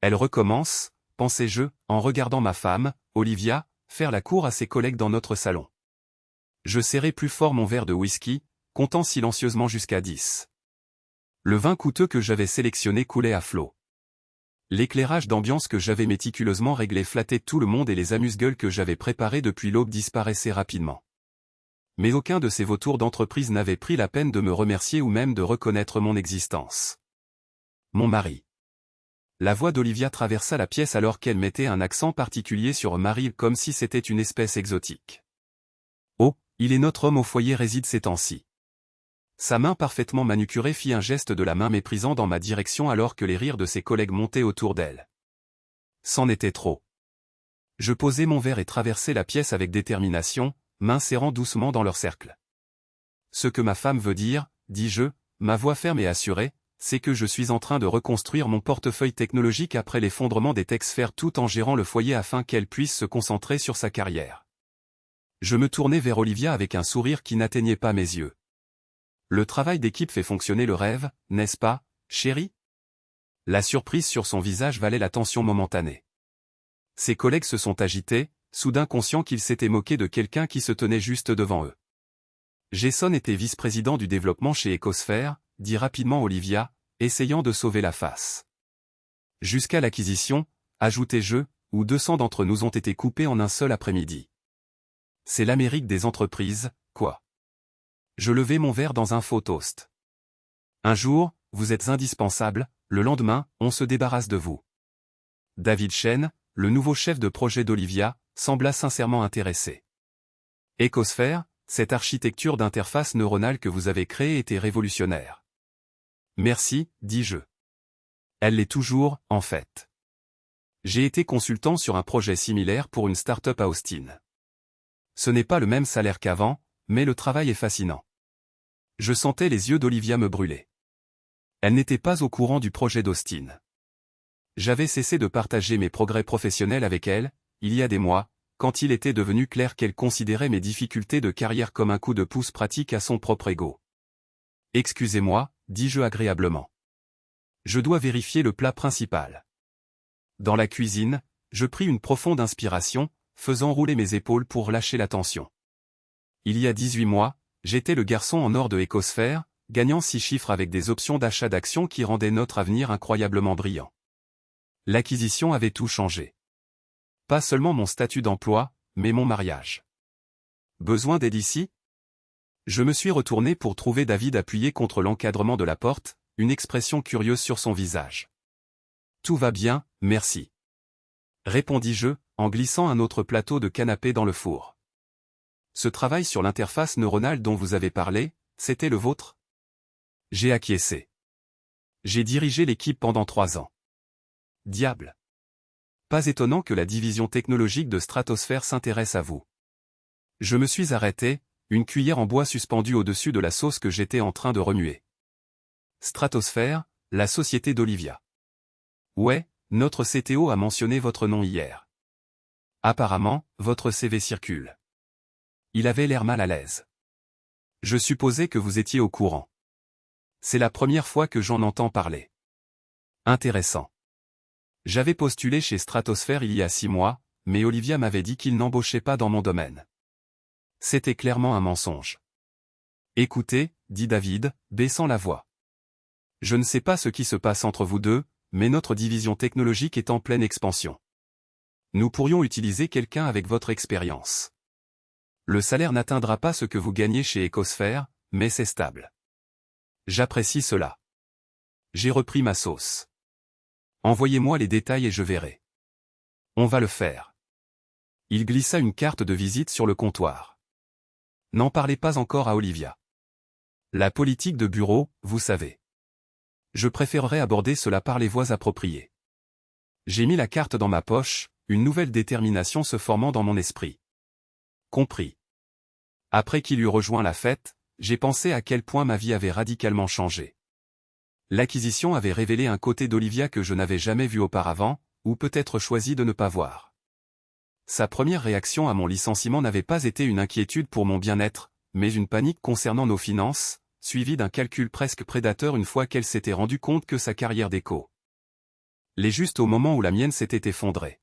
Elle recommence, pensais-je, en regardant ma femme, Olivia, faire la cour à ses collègues dans notre salon. Je serrai plus fort mon verre de whisky, comptant silencieusement jusqu'à 10. Le vin coûteux que j'avais sélectionné coulait à flot. L'éclairage d'ambiance que j'avais méticuleusement réglé flattait tout le monde et les amuse-gueules que j'avais préparés depuis l'aube disparaissaient rapidement. Mais aucun de ces vautours d'entreprise n'avait pris la peine de me remercier ou même de reconnaître mon existence. Mon mari. La voix d'Olivia traversa la pièce alors qu'elle mettait un accent particulier sur mari comme si c'était une espèce exotique. Oh, il est notre homme au foyer réside ces temps-ci. Sa main parfaitement manucurée fit un geste de la main méprisant dans ma direction alors que les rires de ses collègues montaient autour d'elle. C'en était trop. Je posai mon verre et traversai la pièce avec détermination, m'insérant doucement dans leur cercle. Ce que ma femme veut dire, dis-je, ma voix ferme et assurée, c'est que je suis en train de reconstruire mon portefeuille technologique après l'effondrement des Texfer tout en gérant le foyer afin qu'elle puisse se concentrer sur sa carrière. Je me tournai vers Olivia avec un sourire qui n'atteignait pas mes yeux. Le travail d'équipe fait fonctionner le rêve, n'est-ce pas, chérie? La surprise sur son visage valait la tension momentanée. Ses collègues se sont agités, soudain conscients qu'ils s'étaient moqués de quelqu'un qui se tenait juste devant eux. Jason était vice-président du développement chez Ecosphere, dit rapidement Olivia, essayant de sauver la face. Jusqu'à l'acquisition, ajoutai-je, où 200 d'entre nous ont été coupés en un seul après-midi. C'est l'Amérique des entreprises, quoi. Je levai mon verre dans un faux toast. Un jour, vous êtes indispensable, le lendemain, on se débarrasse de vous. David Chen, le nouveau chef de projet d'Olivia, sembla sincèrement intéressé. Ecosphere, cette architecture d'interface neuronale que vous avez créée était révolutionnaire. Merci, dis-je. Elle l'est toujours, en fait. J'ai été consultant sur un projet similaire pour une start-up à Austin. Ce n'est pas le même salaire qu'avant, mais le travail est fascinant. Je sentais les yeux d'Olivia me brûler. Elle n'était pas au courant du projet d'Austin. J'avais cessé de partager mes progrès professionnels avec elle, il y a des mois, quand il était devenu clair qu'elle considérait mes difficultés de carrière comme un coup de pouce pratique à son propre ego. Excusez-moi, dis-je agréablement. Je dois vérifier le plat principal. Dans la cuisine, je pris une profonde inspiration, faisant rouler mes épaules pour lâcher la tension. Il y a 18 mois, j'étais le garçon en or de Ecosphere, gagnant 6 chiffres avec des options d'achat d'actions qui rendaient notre avenir incroyablement brillant. L'acquisition avait tout changé. Pas seulement mon statut d'emploi, mais mon mariage. Besoin d'aide ici? Je me suis retourné pour trouver David appuyé contre l'encadrement de la porte, une expression curieuse sur son visage. Tout va bien, merci. Répondis-je, en glissant un autre plateau de canapé dans le four. Ce travail sur l'interface neuronale dont vous avez parlé, c'était le vôtre? J'ai acquiescé. J'ai dirigé l'équipe pendant 3 ans. Diable. Pas étonnant que la division technologique de Stratosphère s'intéresse à vous. Je me suis arrêté, une cuillère en bois suspendue au-dessus de la sauce que j'étais en train de remuer. Stratosphère, la société d'Olivia. Ouais, notre CTO a mentionné votre nom hier. Apparemment, votre CV circule. Il avait l'air mal à l'aise. Je supposais que vous étiez au courant. C'est la première fois que j'en entends parler. Intéressant. J'avais postulé chez Stratosphère il y a 6 mois, mais Olivia m'avait dit qu'il n'embauchait pas dans mon domaine. C'était clairement un mensonge. Écoutez, dit David, baissant la voix. Je ne sais pas ce qui se passe entre vous deux, mais notre division technologique est en pleine expansion. Nous pourrions utiliser quelqu'un avec votre expérience. Le salaire n'atteindra pas ce que vous gagnez chez Ecosphere, mais c'est stable. J'apprécie cela. J'ai repris ma sauce. Envoyez-moi les détails et je verrai. On va le faire. Il glissa une carte de visite sur le comptoir. N'en parlez pas encore à Olivia. La politique de bureau, vous savez. Je préférerais aborder cela par les voies appropriées. J'ai mis la carte dans ma poche, une nouvelle détermination se formant dans mon esprit. Compris. Après qu'il eut rejoint la fête, j'ai pensé à quel point ma vie avait radicalement changé. L'acquisition avait révélé un côté d'Olivia que je n'avais jamais vu auparavant, ou peut-être choisi de ne pas voir. Sa première réaction à mon licenciement n'avait pas été une inquiétude pour mon bien-être, mais une panique concernant nos finances, suivie d'un calcul presque prédateur une fois qu'elle s'était rendue compte que sa carrière d'éco les juste au moment où la mienne s'était effondrée.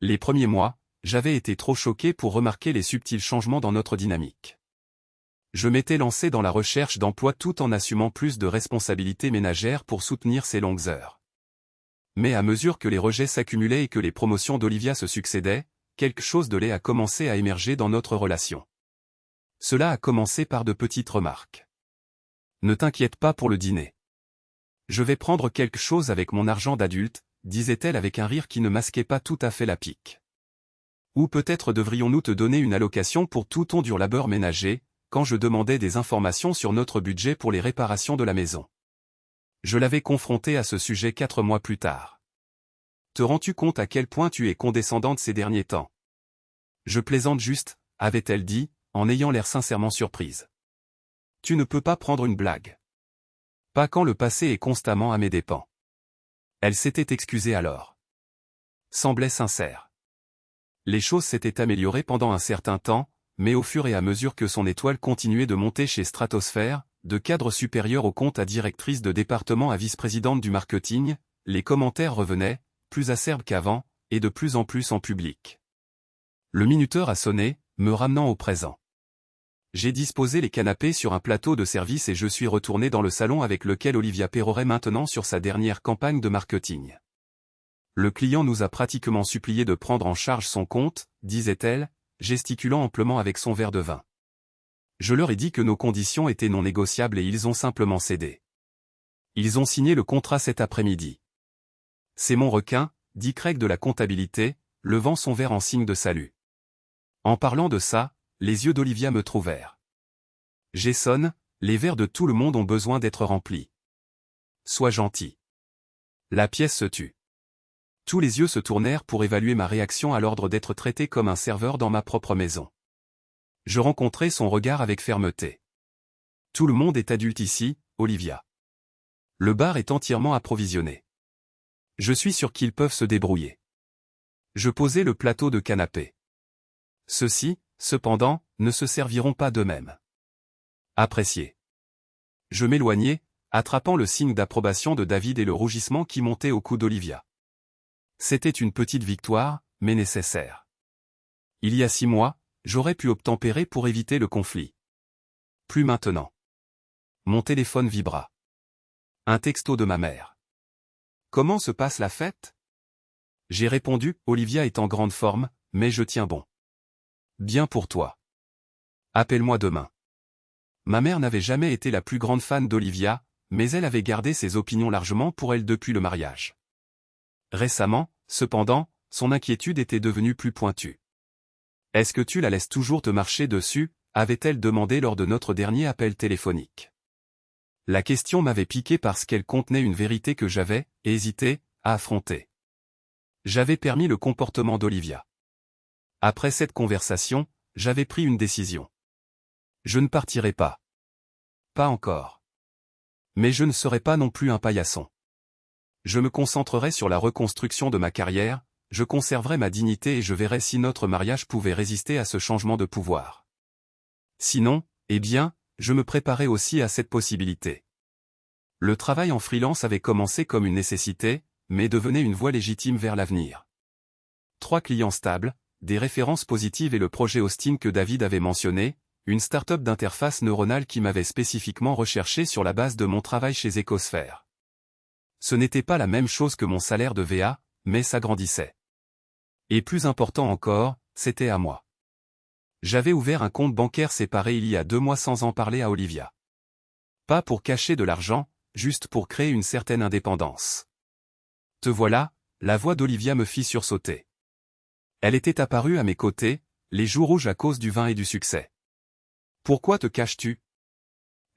Les premiers mois, j'avais été trop choqué pour remarquer les subtils changements dans notre dynamique. Je m'étais lancé dans la recherche d'emploi tout en assumant plus de responsabilités ménagères pour soutenir ces longues heures. Mais à mesure que les rejets s'accumulaient et que les promotions d'Olivia se succédaient, quelque chose de laid a commencé à émerger dans notre relation. Cela a commencé par de petites remarques. Ne t'inquiète pas pour le dîner. Je vais prendre quelque chose avec mon argent d'adulte, disait-elle avec un rire qui ne masquait pas tout à fait la pique. Ou peut-être devrions-nous te donner une allocation pour tout ton dur labeur ménager, quand je demandais des informations sur notre budget pour les réparations de la maison. Je l'avais confronté à ce sujet 4 mois plus tard. Te rends-tu compte à quel point tu es condescendante ces derniers temps? Je plaisante juste, avait-elle dit, en ayant l'air sincèrement surprise. Tu ne peux pas prendre une blague. Pas quand le passé est constamment à mes dépens. Elle s'était excusée alors. Semblait sincère. Les choses s'étaient améliorées pendant un certain temps, mais au fur et à mesure que son étoile continuait de monter chez Stratosphère, de cadre supérieur au compte à directrice de département à vice-présidente du marketing, les commentaires revenaient, plus acerbes qu'avant, et de plus en plus en public. Le minuteur a sonné, me ramenant au présent. J'ai disposé les canapés sur un plateau de service et je suis retourné dans le salon avec lequel Olivia pérorait maintenant sur sa dernière campagne de marketing. Le client nous a pratiquement supplié de prendre en charge son compte, disait-elle, gesticulant amplement avec son verre de vin. Je leur ai dit que nos conditions étaient non négociables et ils ont simplement cédé. Ils ont signé le contrat cet après-midi. C'est mon requin, dit Craig de la comptabilité, levant son verre en signe de salut. En parlant de ça, les yeux d'Olivia me trouvèrent. Jason, les verres de tout le monde ont besoin d'être remplis. Sois gentil. La pièce se tut. Tous les yeux se tournèrent pour évaluer ma réaction à l'ordre d'être traité comme un serveur dans ma propre maison. Je rencontrai son regard avec fermeté. Tout le monde est adulte ici, Olivia. Le bar est entièrement approvisionné. Je suis sûr qu'ils peuvent se débrouiller. Je posai le plateau de canapé. Ceux-ci, cependant, ne se serviront pas d'eux-mêmes. Apprécié. Je m'éloignai, attrapant le signe d'approbation de David et le rougissement qui montait au cou d'Olivia. C'était une petite victoire, mais nécessaire. Il y a 6 mois, j'aurais pu obtempérer pour éviter le conflit. Plus maintenant. Mon téléphone vibra. Un texto de ma mère. Comment se passe la fête? J'ai répondu, Olivia est en grande forme, mais je tiens bon. Bien pour toi. Appelle-moi demain. Ma mère n'avait jamais été la plus grande fan d'Olivia, mais elle avait gardé ses opinions largement pour elle depuis le mariage. Récemment, cependant, son inquiétude était devenue plus pointue. « Est-ce que tu la laisses toujours te marcher dessus ?» avait-elle demandé lors de notre dernier appel téléphonique. La question m'avait piqué parce qu'elle contenait une vérité que j'avais, hésité, à affronter. J'avais permis le comportement d'Olivia. Après cette conversation, j'avais pris une décision. Je ne partirai pas. Pas encore. Mais je ne serai pas non plus un paillasson. Je me concentrerai sur la reconstruction de ma carrière, je conserverai ma dignité et je verrai si notre mariage pouvait résister à ce changement de pouvoir. Sinon, eh bien, je me préparais aussi à cette possibilité. Le travail en freelance avait commencé comme une nécessité, mais devenait une voie légitime vers l'avenir. 3 clients stables, des références positives et le projet Austin que David avait mentionné, une start-up d'interface neuronale qui m'avait spécifiquement recherché sur la base de mon travail chez Ecosphere. Ce n'était pas la même chose que mon salaire de VA, mais ça grandissait. Et plus important encore, c'était à moi. J'avais ouvert un compte bancaire séparé il y a 2 mois sans en parler à Olivia. Pas pour cacher de l'argent, juste pour créer une certaine indépendance. Te voilà, la voix d'Olivia me fit sursauter. Elle était apparue à mes côtés, les joues rouges à cause du vin et du succès. Pourquoi te caches-tu?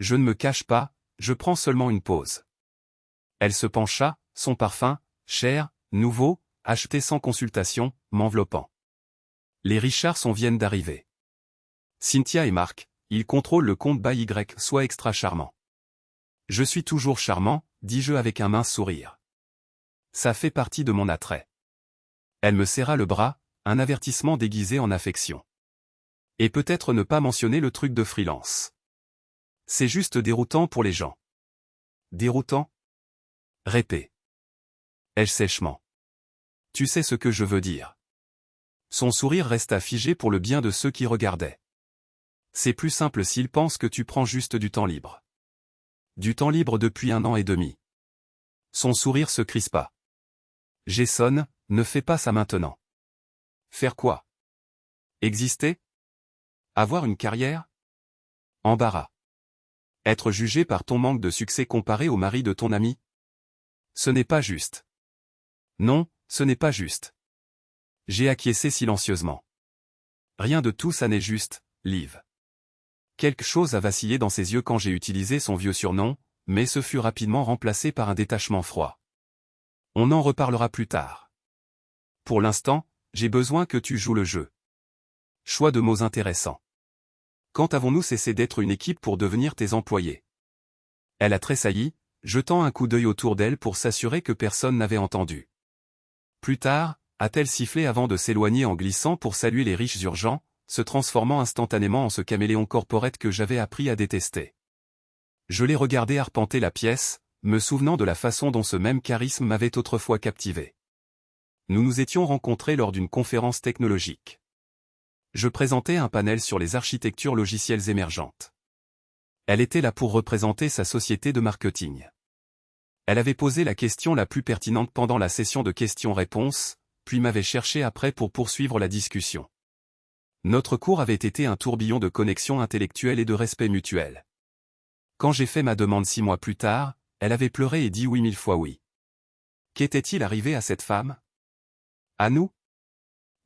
Je ne me cache pas, je prends seulement une pause. Elle se pencha, son parfum, cher, nouveau, acheté sans consultation, m'enveloppant. Les Richardson viennent d'arriver. Cynthia et Marc, ils contrôlent le compte by Y, soit extra charmant. Je suis toujours charmant, dis-je avec un mince sourire. Ça fait partie de mon attrait. Elle me serra le bras, un avertissement déguisé en affection. Et peut-être ne pas mentionner le truc de freelance. C'est juste déroutant pour les gens. Déroutant? Répé. ai-je sèchement. Tu sais ce que je veux dire. Son sourire resta figé pour le bien de ceux qui regardaient. C'est plus simple s'il pense que tu prends juste du temps libre. Du temps libre depuis 1 an et demi. Son sourire se crispa. Jason, ne fais pas ça maintenant. Faire quoi? Exister? Avoir une carrière? Embarras. Être jugé par ton manque de succès comparé au mari de ton ami? Ce n'est pas juste. Non, ce n'est pas juste. J'ai acquiescé silencieusement. Rien de tout ça n'est juste, Liv. Quelque chose a vacillé dans ses yeux quand j'ai utilisé son vieux surnom, mais ce fut rapidement remplacé par un détachement froid. On en reparlera plus tard. Pour l'instant, j'ai besoin que tu joues le jeu. Choix de mots intéressants. Quand avons-nous cessé d'être une équipe pour devenir tes employés? Elle a tressailli, jetant un coup d'œil autour d'elle pour s'assurer que personne n'avait entendu. Plus tard, a-t-elle sifflé avant de s'éloigner en glissant pour saluer les riches urgents, se transformant instantanément en ce caméléon corporate que j'avais appris à détester. Je l'ai regardé arpenter la pièce, me souvenant de la façon dont ce même charisme m'avait autrefois captivé. Nous nous étions rencontrés lors d'une conférence technologique. Je présentais un panel sur les architectures logicielles émergentes. Elle était là pour représenter sa société de marketing. Elle avait posé la question la plus pertinente pendant la session de questions-réponses, puis m'avait cherché après pour poursuivre la discussion. Notre cours avait été un tourbillon de connexion intellectuelle et de respect mutuel. Quand j'ai fait ma demande 6 mois plus tard, elle avait pleuré et dit oui 1000 fois oui. Qu'était-il arrivé à cette femme? À nous?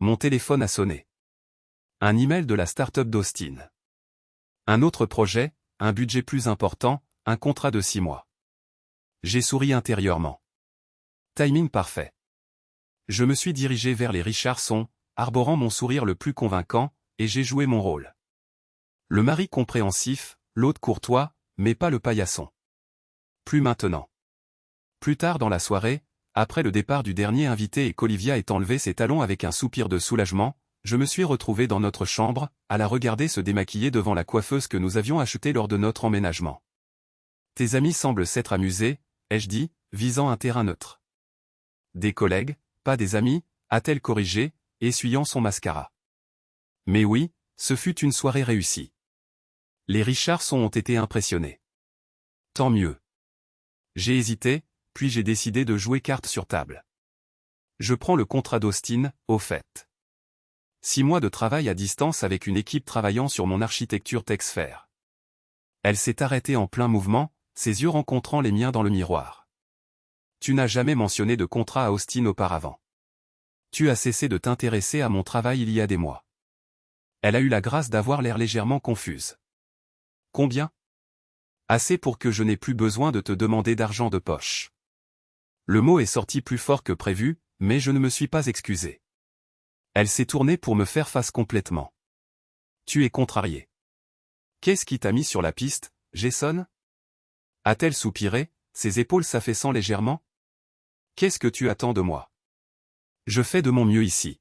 Mon téléphone a sonné. Un email de la start-up d'Austin. Un autre projet, un budget plus important, un contrat de 6 mois. J'ai souri intérieurement. Timing parfait. Je me suis dirigé vers les Richardson, arborant mon sourire le plus convaincant, et j'ai joué mon rôle. Le mari compréhensif, l'hôte courtois, mais pas le paillasson. Plus maintenant. Plus tard dans la soirée, après le départ du dernier invité et qu'Olivia ait enlevé ses talons avec un soupir de soulagement, je me suis retrouvé dans notre chambre, à la regarder se démaquiller devant la coiffeuse que nous avions achetée lors de notre emménagement. Tes amis semblent s'être amusés, ai-je dit, visant un terrain neutre. Des collègues, pas des amis, a-t-elle corrigé, essuyant son mascara. Mais oui, ce fut une soirée réussie. Les Richardson ont été impressionnés. Tant mieux. J'ai hésité, puis j'ai décidé de jouer carte sur table. Je prends le contrat d'Austin, au fait. 6 mois de travail à distance avec une équipe travaillant sur mon architecture TechSphere. Elle s'est arrêtée en plein mouvement, ses yeux rencontrant les miens dans le miroir. Tu n'as jamais mentionné de contrat à Austin auparavant. Tu as cessé de t'intéresser à mon travail il y a des mois. Elle a eu la grâce d'avoir l'air légèrement confuse. Combien? Assez pour que je n'ai plus besoin de te demander d'argent de poche. Le mot est sorti plus fort que prévu, mais je ne me suis pas excusé. Elle s'est tournée pour me faire face complètement. Tu es contrarié. Qu'est-ce qui t'a mis sur la piste, Jason? A-t-elle soupiré, ses épaules s'affaissant légèrement? Qu'est-ce que tu attends de moi? Je fais de mon mieux ici.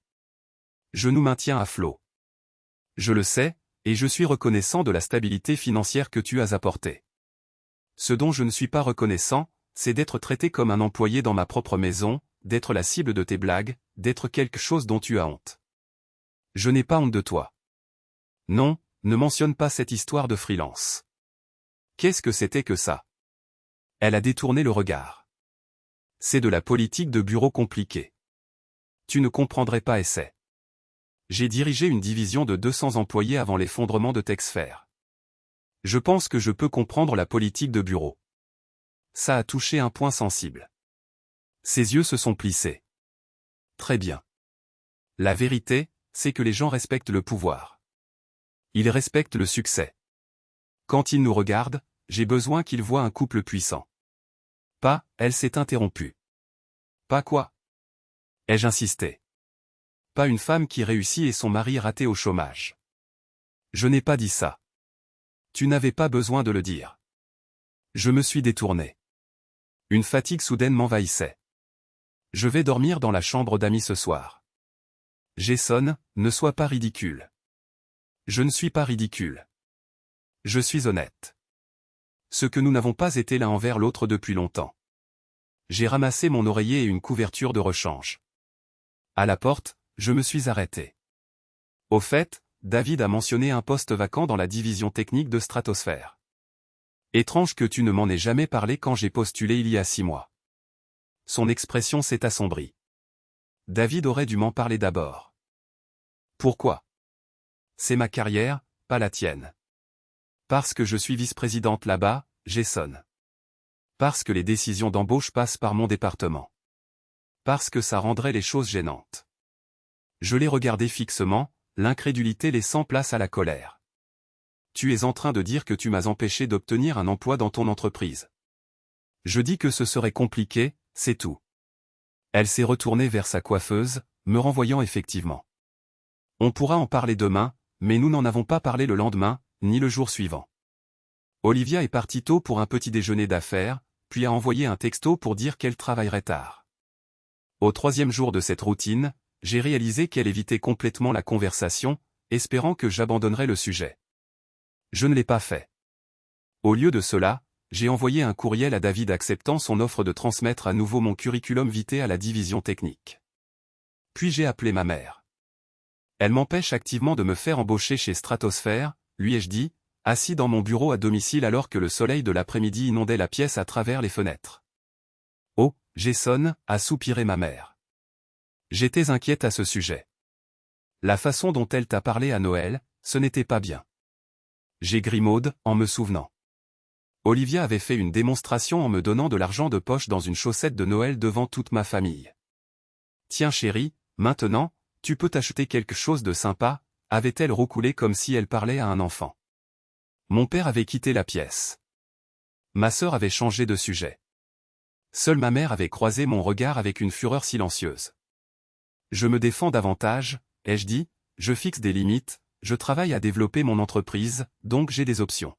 Je nous maintiens à flot. Je le sais, et je suis reconnaissant de la stabilité financière que tu as apportée. Ce dont je ne suis pas reconnaissant, c'est d'être traité comme un employé dans ma propre maison, d'être la cible de tes blagues, d'être quelque chose dont tu as honte. Je n'ai pas honte de toi. Non, ne mentionne pas cette histoire de freelance. Qu'est-ce que c'était que ça? Elle a détourné le regard. C'est de la politique de bureau compliquée. Tu ne comprendrais pas essai. J'ai dirigé une division de 200 employés avant l'effondrement de TechSphere. Je pense que je peux comprendre la politique de bureau. Ça a touché un point sensible. Ses yeux se sont plissés. Très bien. La vérité, c'est que les gens respectent le pouvoir. Ils respectent le succès. Quand ils nous regardent, j'ai besoin qu'ils voient un couple puissant. Pas, elle s'est interrompue. Pas quoi? Ai-je insisté? Pas une femme qui réussit et son mari raté au chômage. Je n'ai pas dit ça. Tu n'avais pas besoin de le dire. Je me suis détourné. Une fatigue soudaine m'envahissait. Je vais dormir dans la chambre d'amis ce soir. Jason, ne sois pas ridicule. Je ne suis pas ridicule. Je suis honnête. Ce que nous n'avons pas été l'un envers l'autre depuis longtemps. J'ai ramassé mon oreiller et une couverture de rechange. À la porte, je me suis arrêté. Au fait, David a mentionné un poste vacant dans la division technique de Stratosphère. Étrange que tu ne m'en aies jamais parlé quand j'ai postulé il y a 6 mois. Son expression s'est assombrie. David aurait dû m'en parler d'abord. Pourquoi? C'est ma carrière, pas la tienne. Parce que je suis vice-présidente là-bas, Jason. Parce que les décisions d'embauche passent par mon département. Parce que ça rendrait les choses gênantes. Je l'ai regardé fixement, l'incrédulité laissant place à la colère. Tu es en train de dire que tu m'as empêché d'obtenir un emploi dans ton entreprise. Je dis que ce serait compliqué, c'est tout. Elle s'est retournée vers sa coiffeuse, me renvoyant effectivement. On pourra en parler demain, mais nous n'en avons pas parlé le lendemain, ni le jour suivant. Olivia est partie tôt pour un petit déjeuner d'affaires, puis a envoyé un texto pour dire qu'elle travaillerait tard. Au 3e jour de cette routine, j'ai réalisé qu'elle évitait complètement la conversation, espérant que j'abandonnerais le sujet. Je ne l'ai pas fait. Au lieu de cela, j'ai envoyé un courriel à David acceptant son offre de transmettre à nouveau mon curriculum vitae à la division technique. Puis j'ai appelé ma mère. Elle m'empêche activement de me faire embaucher chez Stratosphère, lui ai-je dit, assis dans mon bureau à domicile alors que le soleil de l'après-midi inondait la pièce à travers les fenêtres. Oh, Jason, a soupiré ma mère. J'étais inquiète à ce sujet. La façon dont elle t'a parlé à Noël, ce n'était pas bien. J'ai grimaude, en me souvenant. Olivia avait fait une démonstration en me donnant de l'argent de poche dans une chaussette de Noël devant toute ma famille. Tiens chérie, maintenant, tu peux t'acheter quelque chose de sympa, avait-elle roucoulé comme si elle parlait à un enfant. Mon père avait quitté la pièce. Ma sœur avait changé de sujet. Seule ma mère avait croisé mon regard avec une fureur silencieuse. Je me défends davantage, ai-je dit, je fixe des limites, je travaille à développer mon entreprise, donc j'ai des options.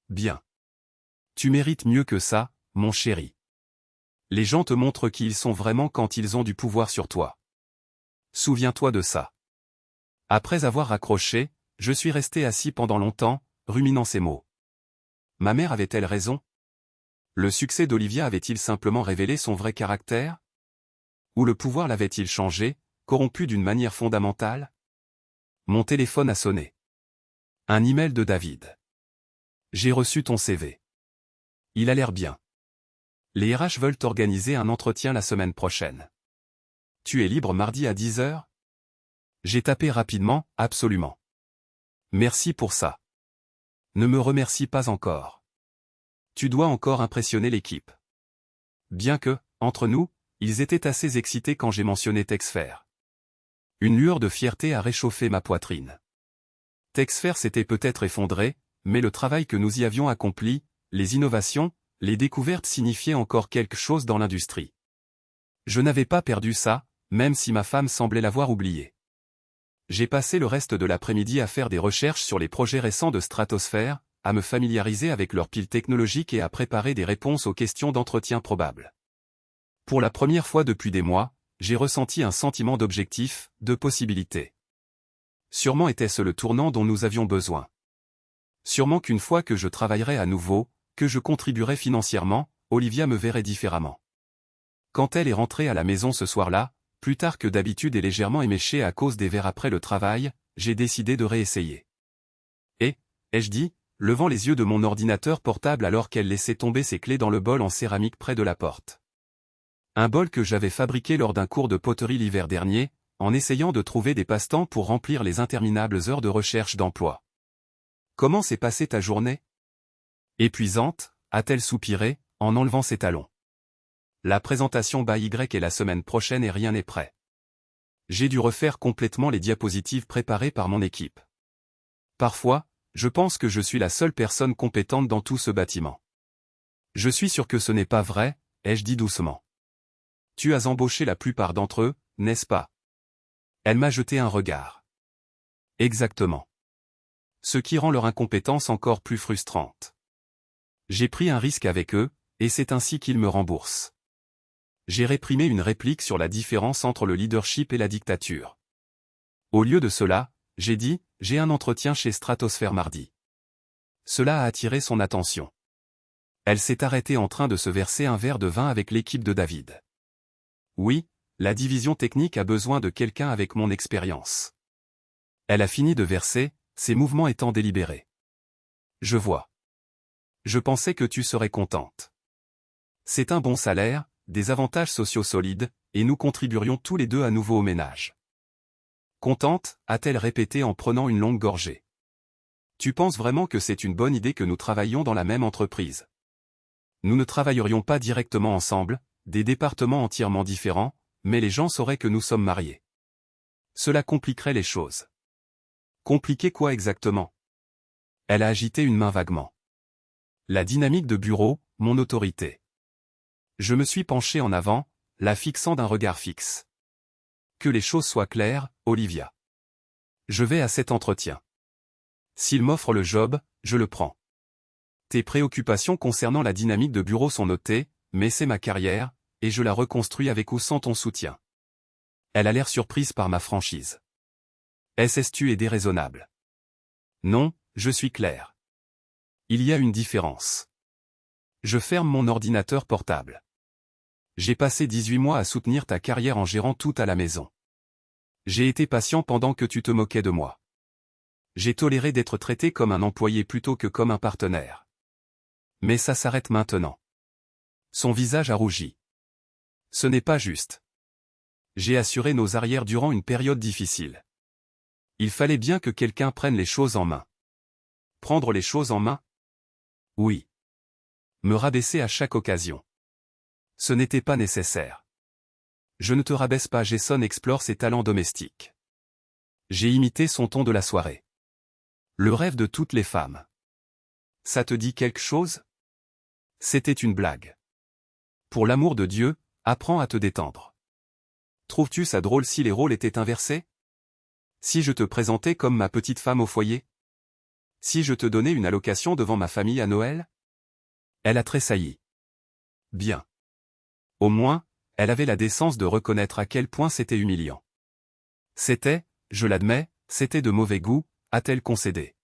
Bien. Tu mérites mieux que ça, mon chéri. Les gens te montrent qui ils sont vraiment quand ils ont du pouvoir sur toi. Souviens-toi de ça. Après avoir raccroché, je suis resté assis pendant longtemps, ruminant ces mots. Ma mère avait-elle raison? Le succès d'Olivia avait-il simplement révélé son vrai caractère? Ou le pouvoir l'avait-il changé, corrompu d'une manière fondamentale? Mon téléphone a sonné. Un email de David. J'ai reçu ton CV. Il a l'air bien. Les RH veulent organiser un entretien la semaine prochaine. Tu es libre mardi à 10 h? J'ai tapé rapidement, absolument. Merci pour ça. Ne me remercie pas encore. Tu dois encore impressionner l'équipe. Bien que, entre nous, ils étaient assez excités quand j'ai mentionné Texfer. Une lueur de fierté a réchauffé ma poitrine. Texfer s'était peut-être effondré, mais le travail que nous y avions accompli, les innovations, les découvertes signifiaient encore quelque chose dans l'industrie. Je n'avais pas perdu ça, même si ma femme semblait l'avoir oublié. J'ai passé le reste de l'après-midi à faire des recherches sur les projets récents de Stratosphère, à me familiariser avec leurs piles technologiques et à préparer des réponses aux questions d'entretien probables. Pour la première fois depuis des mois, j'ai ressenti un sentiment d'objectif, de possibilité. Sûrement était-ce le tournant dont nous avions besoin. Sûrement qu'une fois que je travaillerais à nouveau, que je contribuerais financièrement, Olivia me verrait différemment. Quand elle est rentrée à la maison ce soir-là, plus tard que d'habitude et légèrement éméchée à cause des verres après le travail, j'ai décidé de réessayer. Et, ai-je dit, levant les yeux de mon ordinateur portable alors qu'elle laissait tomber ses clés dans le bol en céramique près de la porte. Un bol que j'avais fabriqué lors d'un cours de poterie l'hiver dernier, en essayant de trouver des passe-temps pour remplir les interminables heures de recherche d'emploi. Comment s'est passée ta journée? Épuisante, a-t-elle soupiré, en enlevant ses talons. La présentation by Y est la semaine prochaine et rien n'est prêt. J'ai dû refaire complètement les diapositives préparées par mon équipe. Parfois, je pense que je suis la seule personne compétente dans tout ce bâtiment. Je suis sûr que ce n'est pas vrai, ai-je dit doucement. Tu as embauché la plupart d'entre eux, n'est-ce pas? Elle m'a jeté un regard. Exactement. Ce qui rend leur incompétence encore plus frustrante. J'ai pris un risque avec eux, et c'est ainsi qu'ils me remboursent. J'ai réprimé une réplique sur la différence entre le leadership et la dictature. Au lieu de cela, j'ai dit, j'ai un entretien chez Stratosphère mardi. Cela a attiré son attention. Elle s'est arrêtée en train de se verser un verre de vin avec l'équipe de David. Oui, la division technique a besoin de quelqu'un avec mon expérience. Elle a fini de verser, ses mouvements étant délibérés. Je vois. Je pensais que tu serais contente. C'est un bon salaire, des avantages sociaux solides, et nous contribuerions tous les deux à nouveau au ménage. Contente, a-t-elle répété en prenant une longue gorgée. Tu penses vraiment que c'est une bonne idée que nous travaillions dans la même entreprise? Nous ne travaillerions pas directement ensemble, des départements entièrement différents, mais les gens sauraient que nous sommes mariés. Cela compliquerait les choses. Compliquer quoi exactement? Elle a agité une main vaguement. La dynamique de bureau, mon autorité. Je me suis penché en avant, la fixant d'un regard fixe. Que les choses soient claires, Olivia. Je vais à cet entretien. S'il m'offre le job, je le prends. Tes préoccupations concernant la dynamique de bureau sont notées, mais c'est ma carrière, et je la reconstruis avec ou sans ton soutien. Elle a l'air surprise par ma franchise. Est-ce et déraisonnable? Non, je suis clair. Il y a une différence. Je ferme mon ordinateur portable. J'ai passé 18 mois à soutenir ta carrière en gérant tout à la maison. J'ai été patient pendant que tu te moquais de moi. J'ai toléré d'être traité comme un employé plutôt que comme un partenaire. Mais ça s'arrête maintenant. Son visage a rougi. Ce n'est pas juste. J'ai assuré nos arrières durant une période difficile. Il fallait bien que quelqu'un prenne les choses en main. Prendre les choses en main? Oui. Me rabaisser à chaque occasion. Ce n'était pas nécessaire. Je ne te rabaisse pas. Jason explore ses talents domestiques. J'ai imité son ton de la soirée. Le rêve de toutes les femmes. Ça te dit quelque chose? C'était une blague. Pour l'amour de Dieu, apprends à te détendre. Trouves-tu ça drôle si les rôles étaient inversés? Si je te présentais comme ma petite femme au foyer? Si je te donnais une allocation devant ma famille à Noël? Elle a tressailli. Bien. Au moins, elle avait la décence de reconnaître à quel point c'était humiliant. C'était, je l'admets, c'était de mauvais goût, a-t-elle concédé.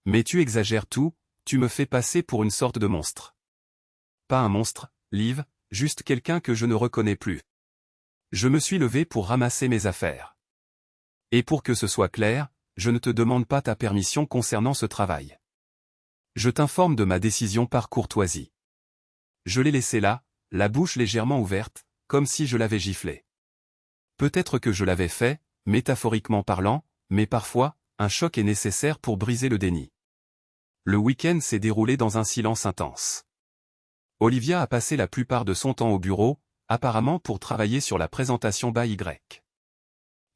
Mais tu exagères tout, tu me fais passer pour une sorte de monstre. Pas un monstre, Liv, juste quelqu'un que je ne reconnais plus. Je me suis levé pour ramasser mes affaires. Et pour que ce soit clair, je ne te demande pas ta permission concernant ce travail. Je t'informe de ma décision par courtoisie. Je l'ai laissé là, la bouche légèrement ouverte, comme si je l'avais giflé. Peut-être que je l'avais fait, métaphoriquement parlant, mais parfois, un choc est nécessaire pour briser le déni. Le week-end s'est déroulé dans un silence intense. Olivia a passé la plupart de son temps au bureau, apparemment pour travailler sur la présentation Y.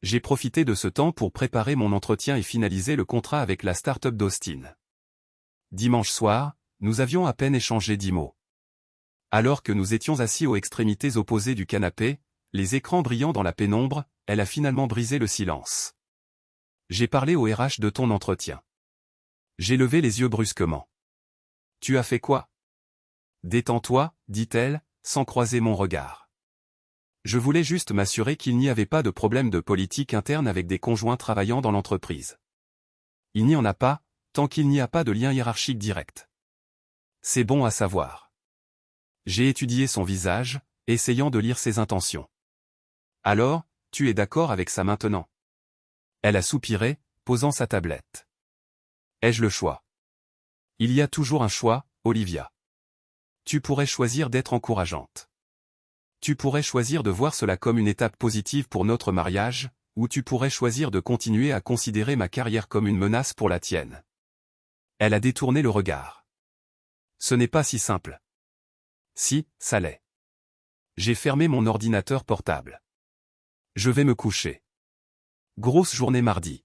J'ai profité de ce temps pour préparer mon entretien et finaliser le contrat avec la start-up d'Austin. Dimanche soir, nous avions à peine échangé 10 mots. Alors que nous étions assis aux extrémités opposées du canapé, les écrans brillant dans la pénombre, elle a finalement brisé le silence. J'ai parlé au RH de ton entretien. J'ai levé les yeux brusquement. Tu as fait quoi? Détends-toi, dit-elle, sans croiser mon regard. Je voulais juste m'assurer qu'il n'y avait pas de problème de politique interne avec des conjoints travaillant dans l'entreprise. Il n'y en a pas, tant qu'il n'y a pas de lien hiérarchique direct. C'est bon à savoir. J'ai étudié son visage, essayant de lire ses intentions. Alors, tu es d'accord avec ça maintenant? Elle a soupiré, posant sa tablette. Ai-je le choix? Il y a toujours un choix, Olivia. Tu pourrais choisir d'être encourageante. Tu pourrais choisir de voir cela comme une étape positive pour notre mariage, ou tu pourrais choisir de continuer à considérer ma carrière comme une menace pour la tienne. Elle a détourné le regard. Ce n'est pas si simple. Si, ça l'est. J'ai fermé mon ordinateur portable. Je vais me coucher. Grosse journée mardi.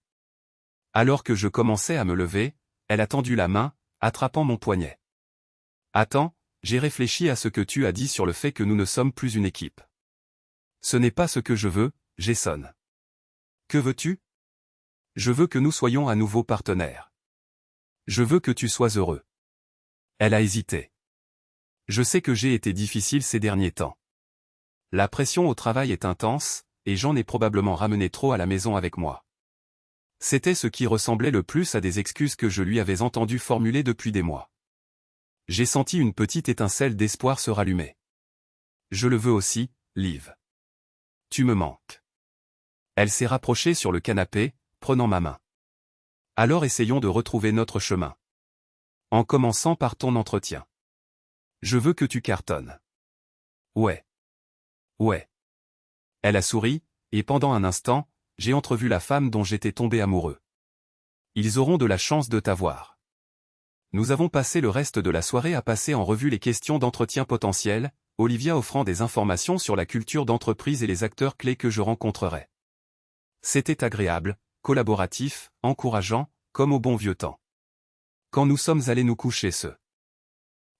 Alors que je commençais à me lever, elle a tendu la main, attrapant mon poignet. Attends, j'ai réfléchi à ce que tu as dit sur le fait que nous ne sommes plus une équipe. Ce n'est pas ce que je veux, Jason. Que veux-tu? Je veux que nous soyons à nouveau partenaires. Je veux que tu sois heureux. Elle a hésité. Je sais que j'ai été difficile ces derniers temps. La pression au travail est intense, et j'en ai probablement ramené trop à la maison avec moi. C'était ce qui ressemblait le plus à des excuses que je lui avais entendu formuler depuis des mois. J'ai senti une petite étincelle d'espoir se rallumer. Je le veux aussi, Liv. Tu me manques. Elle s'est rapprochée sur le canapé, prenant ma main. Alors essayons de retrouver notre chemin. En commençant par ton entretien. Je veux que tu cartonnes. Ouais. Ouais. Elle a souri, et pendant un instant, j'ai entrevu la femme dont j'étais tombé amoureux. Ils auront de la chance de t'avoir. Nous avons passé le reste de la soirée à passer en revue les questions d'entretien potentiels, Olivia offrant des informations sur la culture d'entreprise et les acteurs clés que je rencontrerais. C'était agréable, collaboratif, encourageant, comme au bon vieux temps. Quand nous sommes allés nous coucher ce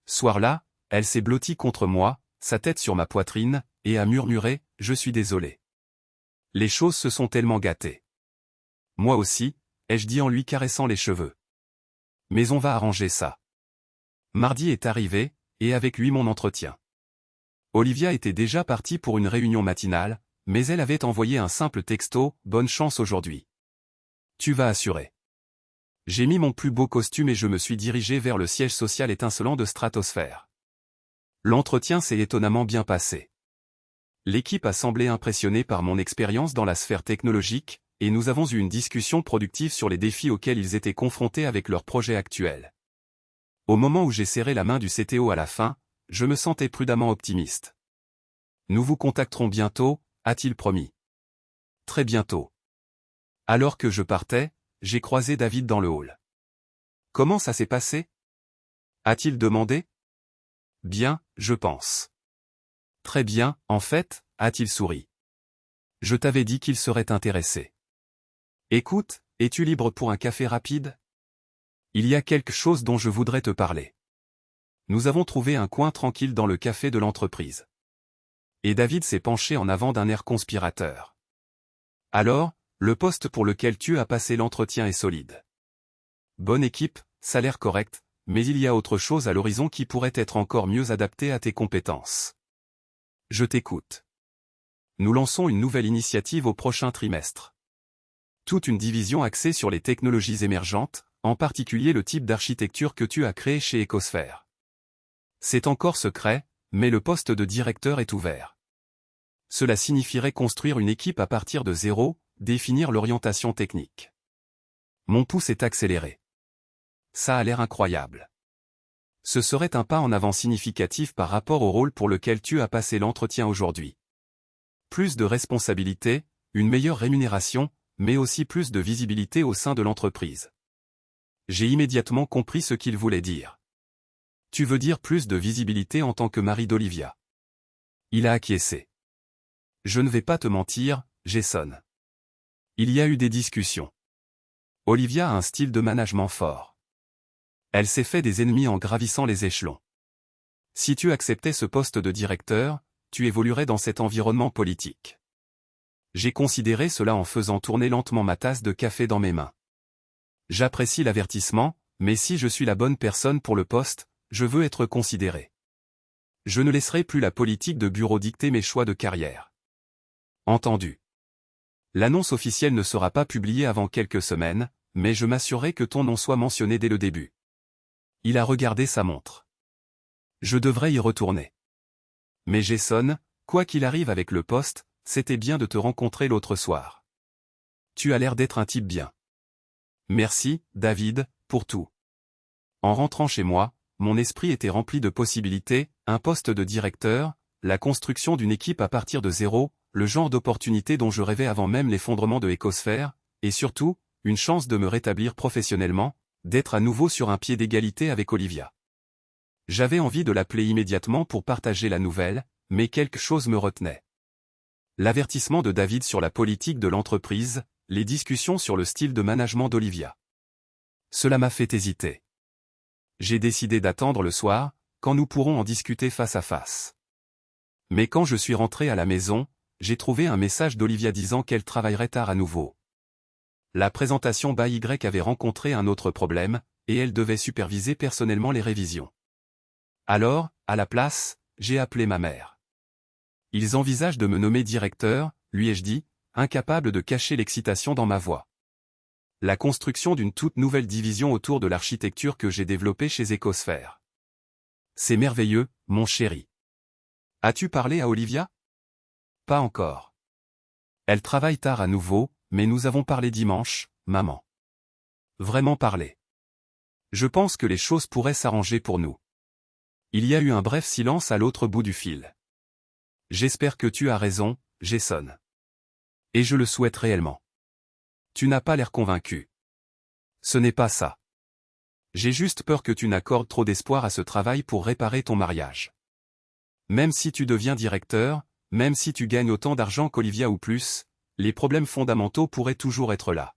soir-là, elle s'est blottie contre moi, sa tête sur ma poitrine, et a murmuré « Je suis désolé. Les choses se sont tellement gâtées. » Moi aussi, ai-je dit en lui caressant les cheveux. Mais on va arranger ça. Mardi est arrivé, et avec lui mon entretien. Olivia était déjà partie pour une réunion matinale, mais elle avait envoyé un simple texto « Bonne chance aujourd'hui. Tu vas assurer. » J'ai mis mon plus beau costume et je me suis dirigé vers le siège social étincelant de Stratosphère. L'entretien s'est étonnamment bien passé. L'équipe a semblé impressionnée par mon expérience dans la sphère technologique, et nous avons eu une discussion productive sur les défis auxquels ils étaient confrontés avec leur projet actuel. Au moment où j'ai serré la main du CTO à la fin, je me sentais prudemment optimiste. Nous vous contacterons bientôt, a-t-il promis. Très bientôt. Alors que je partais, j'ai croisé David dans le hall. Comment ça s'est passé? A-t-il demandé? Bien, je pense. Très bien, en fait, a-t-il souri. Je t'avais dit qu'il serait intéressé. Écoute, es-tu libre pour un café rapide? Il y a quelque chose dont je voudrais te parler. Nous avons trouvé un coin tranquille dans le café de l'entreprise. Et David s'est penché en avant d'un air conspirateur. Alors, le poste pour lequel tu as passé l'entretien est solide. Bonne équipe, salaire correct, mais il y a autre chose à l'horizon qui pourrait être encore mieux adapté à tes compétences. Je t'écoute. Nous lançons une nouvelle initiative au prochain trimestre. Toute une division axée sur les technologies émergentes, en particulier le type d'architecture que tu as créé chez Ecosphere. C'est encore secret, mais le poste de directeur est ouvert. Cela signifierait construire une équipe à partir de zéro, définir l'orientation technique. Mon pouce est accéléré. Ça a l'air incroyable. Ce serait un pas en avant significatif par rapport au rôle pour lequel tu as passé l'entretien aujourd'hui. Plus de responsabilités, une meilleure rémunération, mais aussi plus de visibilité au sein de l'entreprise. J'ai immédiatement compris ce qu'il voulait dire. Tu veux dire plus de visibilité en tant que mari d'Olivia. Il a acquiescé. Je ne vais pas te mentir, Jason. Il y a eu des discussions. Olivia a un style de management fort. Elle s'est fait des ennemis en gravissant les échelons. Si tu acceptais ce poste de directeur, tu évoluerais dans cet environnement politique. J'ai considéré cela en faisant tourner lentement ma tasse de café dans mes mains. J'apprécie l'avertissement, mais si je suis la bonne personne pour le poste, je veux être considéré. Je ne laisserai plus la politique de bureau dicter mes choix de carrière. Entendu. L'annonce officielle ne sera pas publiée avant quelques semaines, mais je m'assurerai que ton nom soit mentionné dès le début. Il a regardé sa montre. Je devrais y retourner. Mais Jason, quoi qu'il arrive avec le poste, c'était bien de te rencontrer l'autre soir. Tu as l'air d'être un type bien. Merci, David, pour tout. En rentrant chez moi, mon esprit était rempli de possibilités, un poste de directeur, la construction d'une équipe à partir de zéro, le genre d'opportunité dont je rêvais avant même l'effondrement de Ecosphere, et surtout, une chance de me rétablir professionnellement, d'être à nouveau sur un pied d'égalité avec Olivia. J'avais envie de l'appeler immédiatement pour partager la nouvelle, mais quelque chose me retenait. L'avertissement de David sur la politique de l'entreprise, les discussions sur le style de management d'Olivia. Cela m'a fait hésiter. J'ai décidé d'attendre le soir, quand nous pourrons en discuter face à face. Mais quand je suis rentré à la maison, j'ai trouvé un message d'Olivia disant qu'elle travaillerait tard à nouveau. La présentation by Y avait rencontré un autre problème, et elle devait superviser personnellement les révisions. Alors, à la place, j'ai appelé ma mère. Ils envisagent de me nommer directeur, lui ai-je dit, incapable de cacher l'excitation dans ma voix. La construction d'une toute nouvelle division autour de l'architecture que j'ai développée chez Ecosphere. C'est merveilleux, mon chéri. As-tu parlé à Olivia? Pas encore. Elle travaille tard à nouveau, mais nous avons parlé dimanche, maman. Vraiment parlé. Je pense que les choses pourraient s'arranger pour nous. Il y a eu un bref silence à l'autre bout du fil. J'espère que tu as raison, Jason. Et je le souhaite réellement. Tu n'as pas l'air convaincu. Ce n'est pas ça. J'ai juste peur que tu n'accordes trop d'espoir à ce travail pour réparer ton mariage. Même si tu deviens directeur, même si tu gagnes autant d'argent qu'Olivia ou plus, les problèmes fondamentaux pourraient toujours être là.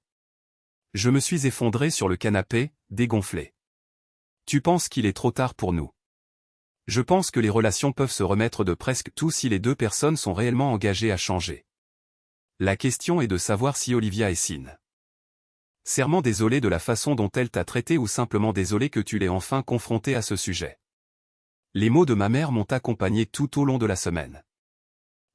Je me suis effondré sur le canapé, dégonflé. Tu penses qu'il est trop tard pour nous? Je pense que les relations peuvent se remettre de presque tout si les deux personnes sont réellement engagées à changer. La question est de savoir si Olivia est sincèrement désolée de la façon dont elle t'a traité ou simplement désolée que tu l'aies enfin confrontée à ce sujet. Les mots de ma mère m'ont accompagné tout au long de la semaine.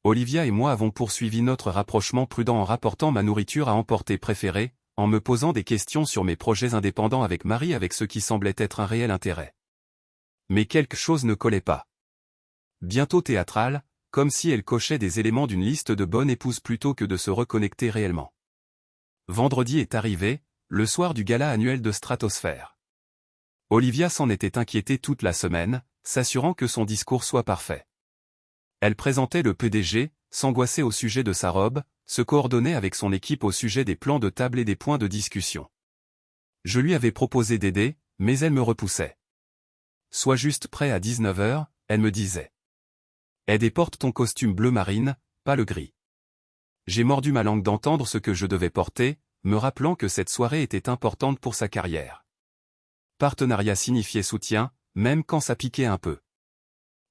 Olivia et moi avons poursuivi notre rapprochement prudent en rapportant ma nourriture à emporter préférée, en me posant des questions sur mes projets indépendants avec Marie avec ce qui semblait être un réel intérêt. Mais quelque chose ne collait pas. Bientôt théâtrale, comme si elle cochait des éléments d'une liste de bonnes épouses plutôt que de se reconnecter réellement. Vendredi est arrivé, le soir du gala annuel de Stratosphère. Olivia s'en était inquiétée toute la semaine, s'assurant que son discours soit parfait. Elle présentait le PDG, s'angoissait au sujet de sa robe, se coordonnait avec son équipe au sujet des plans de table et des points de discussion. Je lui avais proposé d'aider, mais elle me repoussait. Sois juste prêt à 19h, elle me disait. Aide et porte ton costume bleu marine, pas le gris. J'ai mordu ma langue d'entendre ce que je devais porter, me rappelant que cette soirée était importante pour sa carrière. Partenariat signifiait soutien, même quand ça piquait un peu.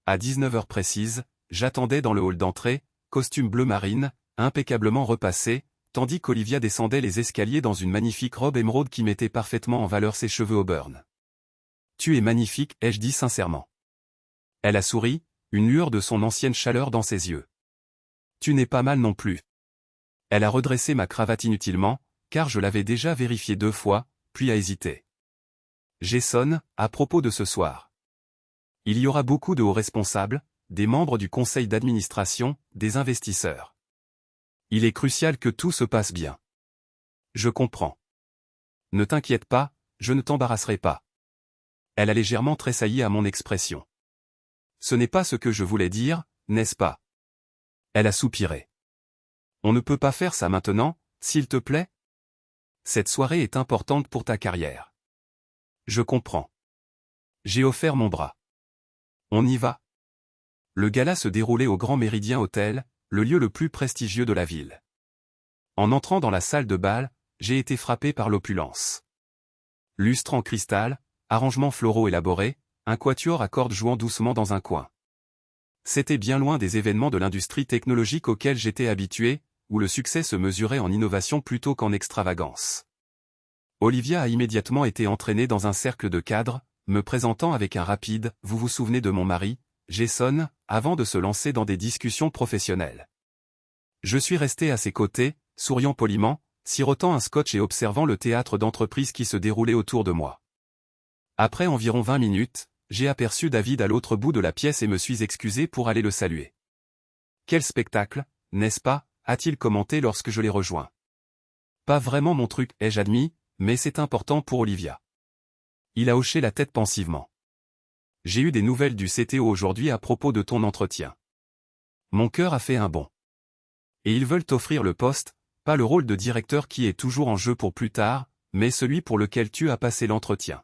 À 19h précise, j'attendais dans le hall d'entrée, costume bleu marine, impeccablement repassé, tandis qu'Olivia descendait les escaliers dans une magnifique robe émeraude qui mettait parfaitement en valeur ses cheveux au burn. Tu es magnifique, ai-je dit sincèrement. Elle a souri, une lueur de son ancienne chaleur dans ses yeux. Tu n'es pas mal non plus. Elle a redressé ma cravate inutilement, car je l'avais déjà vérifiée 2 fois, puis a hésité. Jason, à propos de ce soir. Il y aura beaucoup de hauts responsables, des membres du conseil d'administration, des investisseurs. Il est crucial que tout se passe bien. Je comprends. Ne t'inquiète pas, je ne t'embarrasserai pas. Elle a légèrement tressailli à mon expression. Ce n'est pas ce que je voulais dire, n'est-ce pas? Elle a soupiré. On ne peut pas faire ça maintenant, s'il te plaît? Cette soirée est importante pour ta carrière. Je comprends. J'ai offert mon bras. On y va. Le gala se déroulait au Grand Méridien Hotel, le lieu le plus prestigieux de la ville. En entrant dans la salle de bal, j'ai été frappé par l'opulence. Lustre en cristal, arrangements floraux élaborés, un quatuor à cordes jouant doucement dans un coin. C'était bien loin des événements de l'industrie technologique auxquels j'étais habitué, où le succès se mesurait en innovation plutôt qu'en extravagance. Olivia a immédiatement été entraînée dans un cercle de cadres, me présentant avec un rapide « Vous vous souvenez de mon mari, Jason ?» avant de se lancer dans des discussions professionnelles. Je suis resté à ses côtés, souriant poliment, sirotant un scotch et observant le théâtre d'entreprise qui se déroulait autour de moi. Après environ 20 minutes, j'ai aperçu David à l'autre bout de la pièce et me suis excusé pour aller le saluer. « Quel spectacle, n'est-ce pas ?» a-t-il commenté lorsque je l'ai rejoint. « Pas vraiment mon truc, ai-je admis, mais c'est important pour Olivia. » Il a hoché la tête pensivement. « J'ai eu des nouvelles du CTO aujourd'hui à propos de ton entretien. Mon cœur a fait un bond. Et ils veulent t'offrir le poste, pas le rôle de directeur qui est toujours en jeu pour plus tard, mais celui pour lequel tu as passé l'entretien.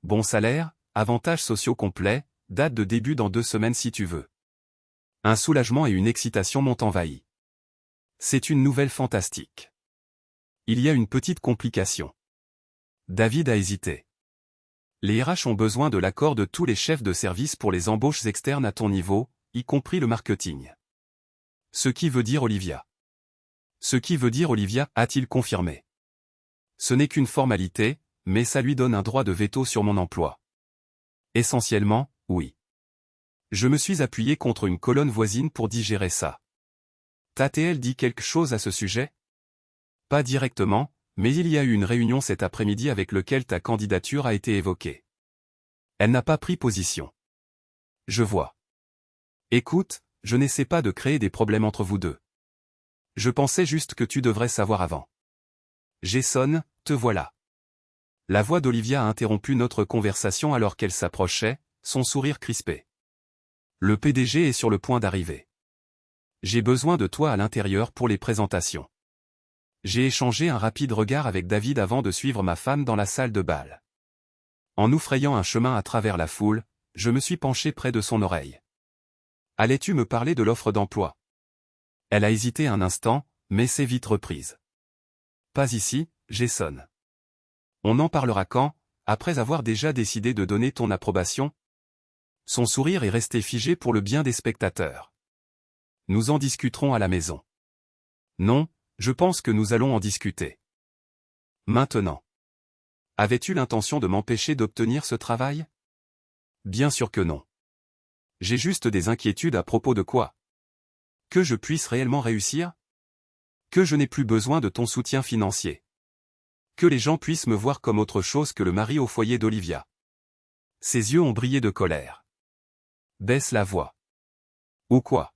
Bon salaire, avantages sociaux complets, date de début dans 2 semaines si tu veux. » Un soulagement et une excitation m'ont envahi. C'est une nouvelle fantastique. Il y a une petite complication. David a hésité. Les RH ont besoin de l'accord de tous les chefs de service pour les embauches externes à ton niveau, y compris le marketing. Ce qui veut dire Olivia. Ce qui veut dire Olivia, a-t-il confirmé. Ce n'est qu'une formalité, mais ça lui donne un droit de veto sur mon emploi. Essentiellement, oui. Je me suis appuyé contre une colonne voisine pour digérer ça. T'a-t-elle dit quelque chose à ce sujet? Pas directement, mais il y a eu une réunion cet après-midi avec lequel ta candidature a été évoquée. Elle n'a pas pris position. Je vois. Écoute, je n'essaie pas de créer des problèmes entre vous deux. Je pensais juste que tu devrais savoir avant. Jason, te voilà. La voix d'Olivia a interrompu notre conversation alors qu'elle s'approchait, son sourire crispé. Le PDG est sur le point d'arriver. J'ai besoin de toi à l'intérieur pour les présentations. J'ai échangé un rapide regard avec David avant de suivre ma femme dans la salle de bal. En nous frayant un chemin à travers la foule, je me suis penché près de son oreille. Allais-tu me parler de l'offre d'emploi? Elle a hésité un instant, mais s'est vite reprise. Pas ici, Jason. On en parlera quand, après avoir déjà décidé de donner ton approbation? Son sourire est resté figé pour le bien des spectateurs. Nous en discuterons à la maison. Non, je pense que nous allons en discuter. Maintenant. Avais-tu l'intention de m'empêcher d'obtenir ce travail? Bien sûr que non. J'ai juste des inquiétudes à propos de quoi? Que je puisse réellement réussir? Que je n'ai plus besoin de ton soutien financier. Que les gens puissent me voir comme autre chose que le mari au foyer d'Olivia. Ses yeux ont brillé de colère. Baisse la voix. Ou quoi?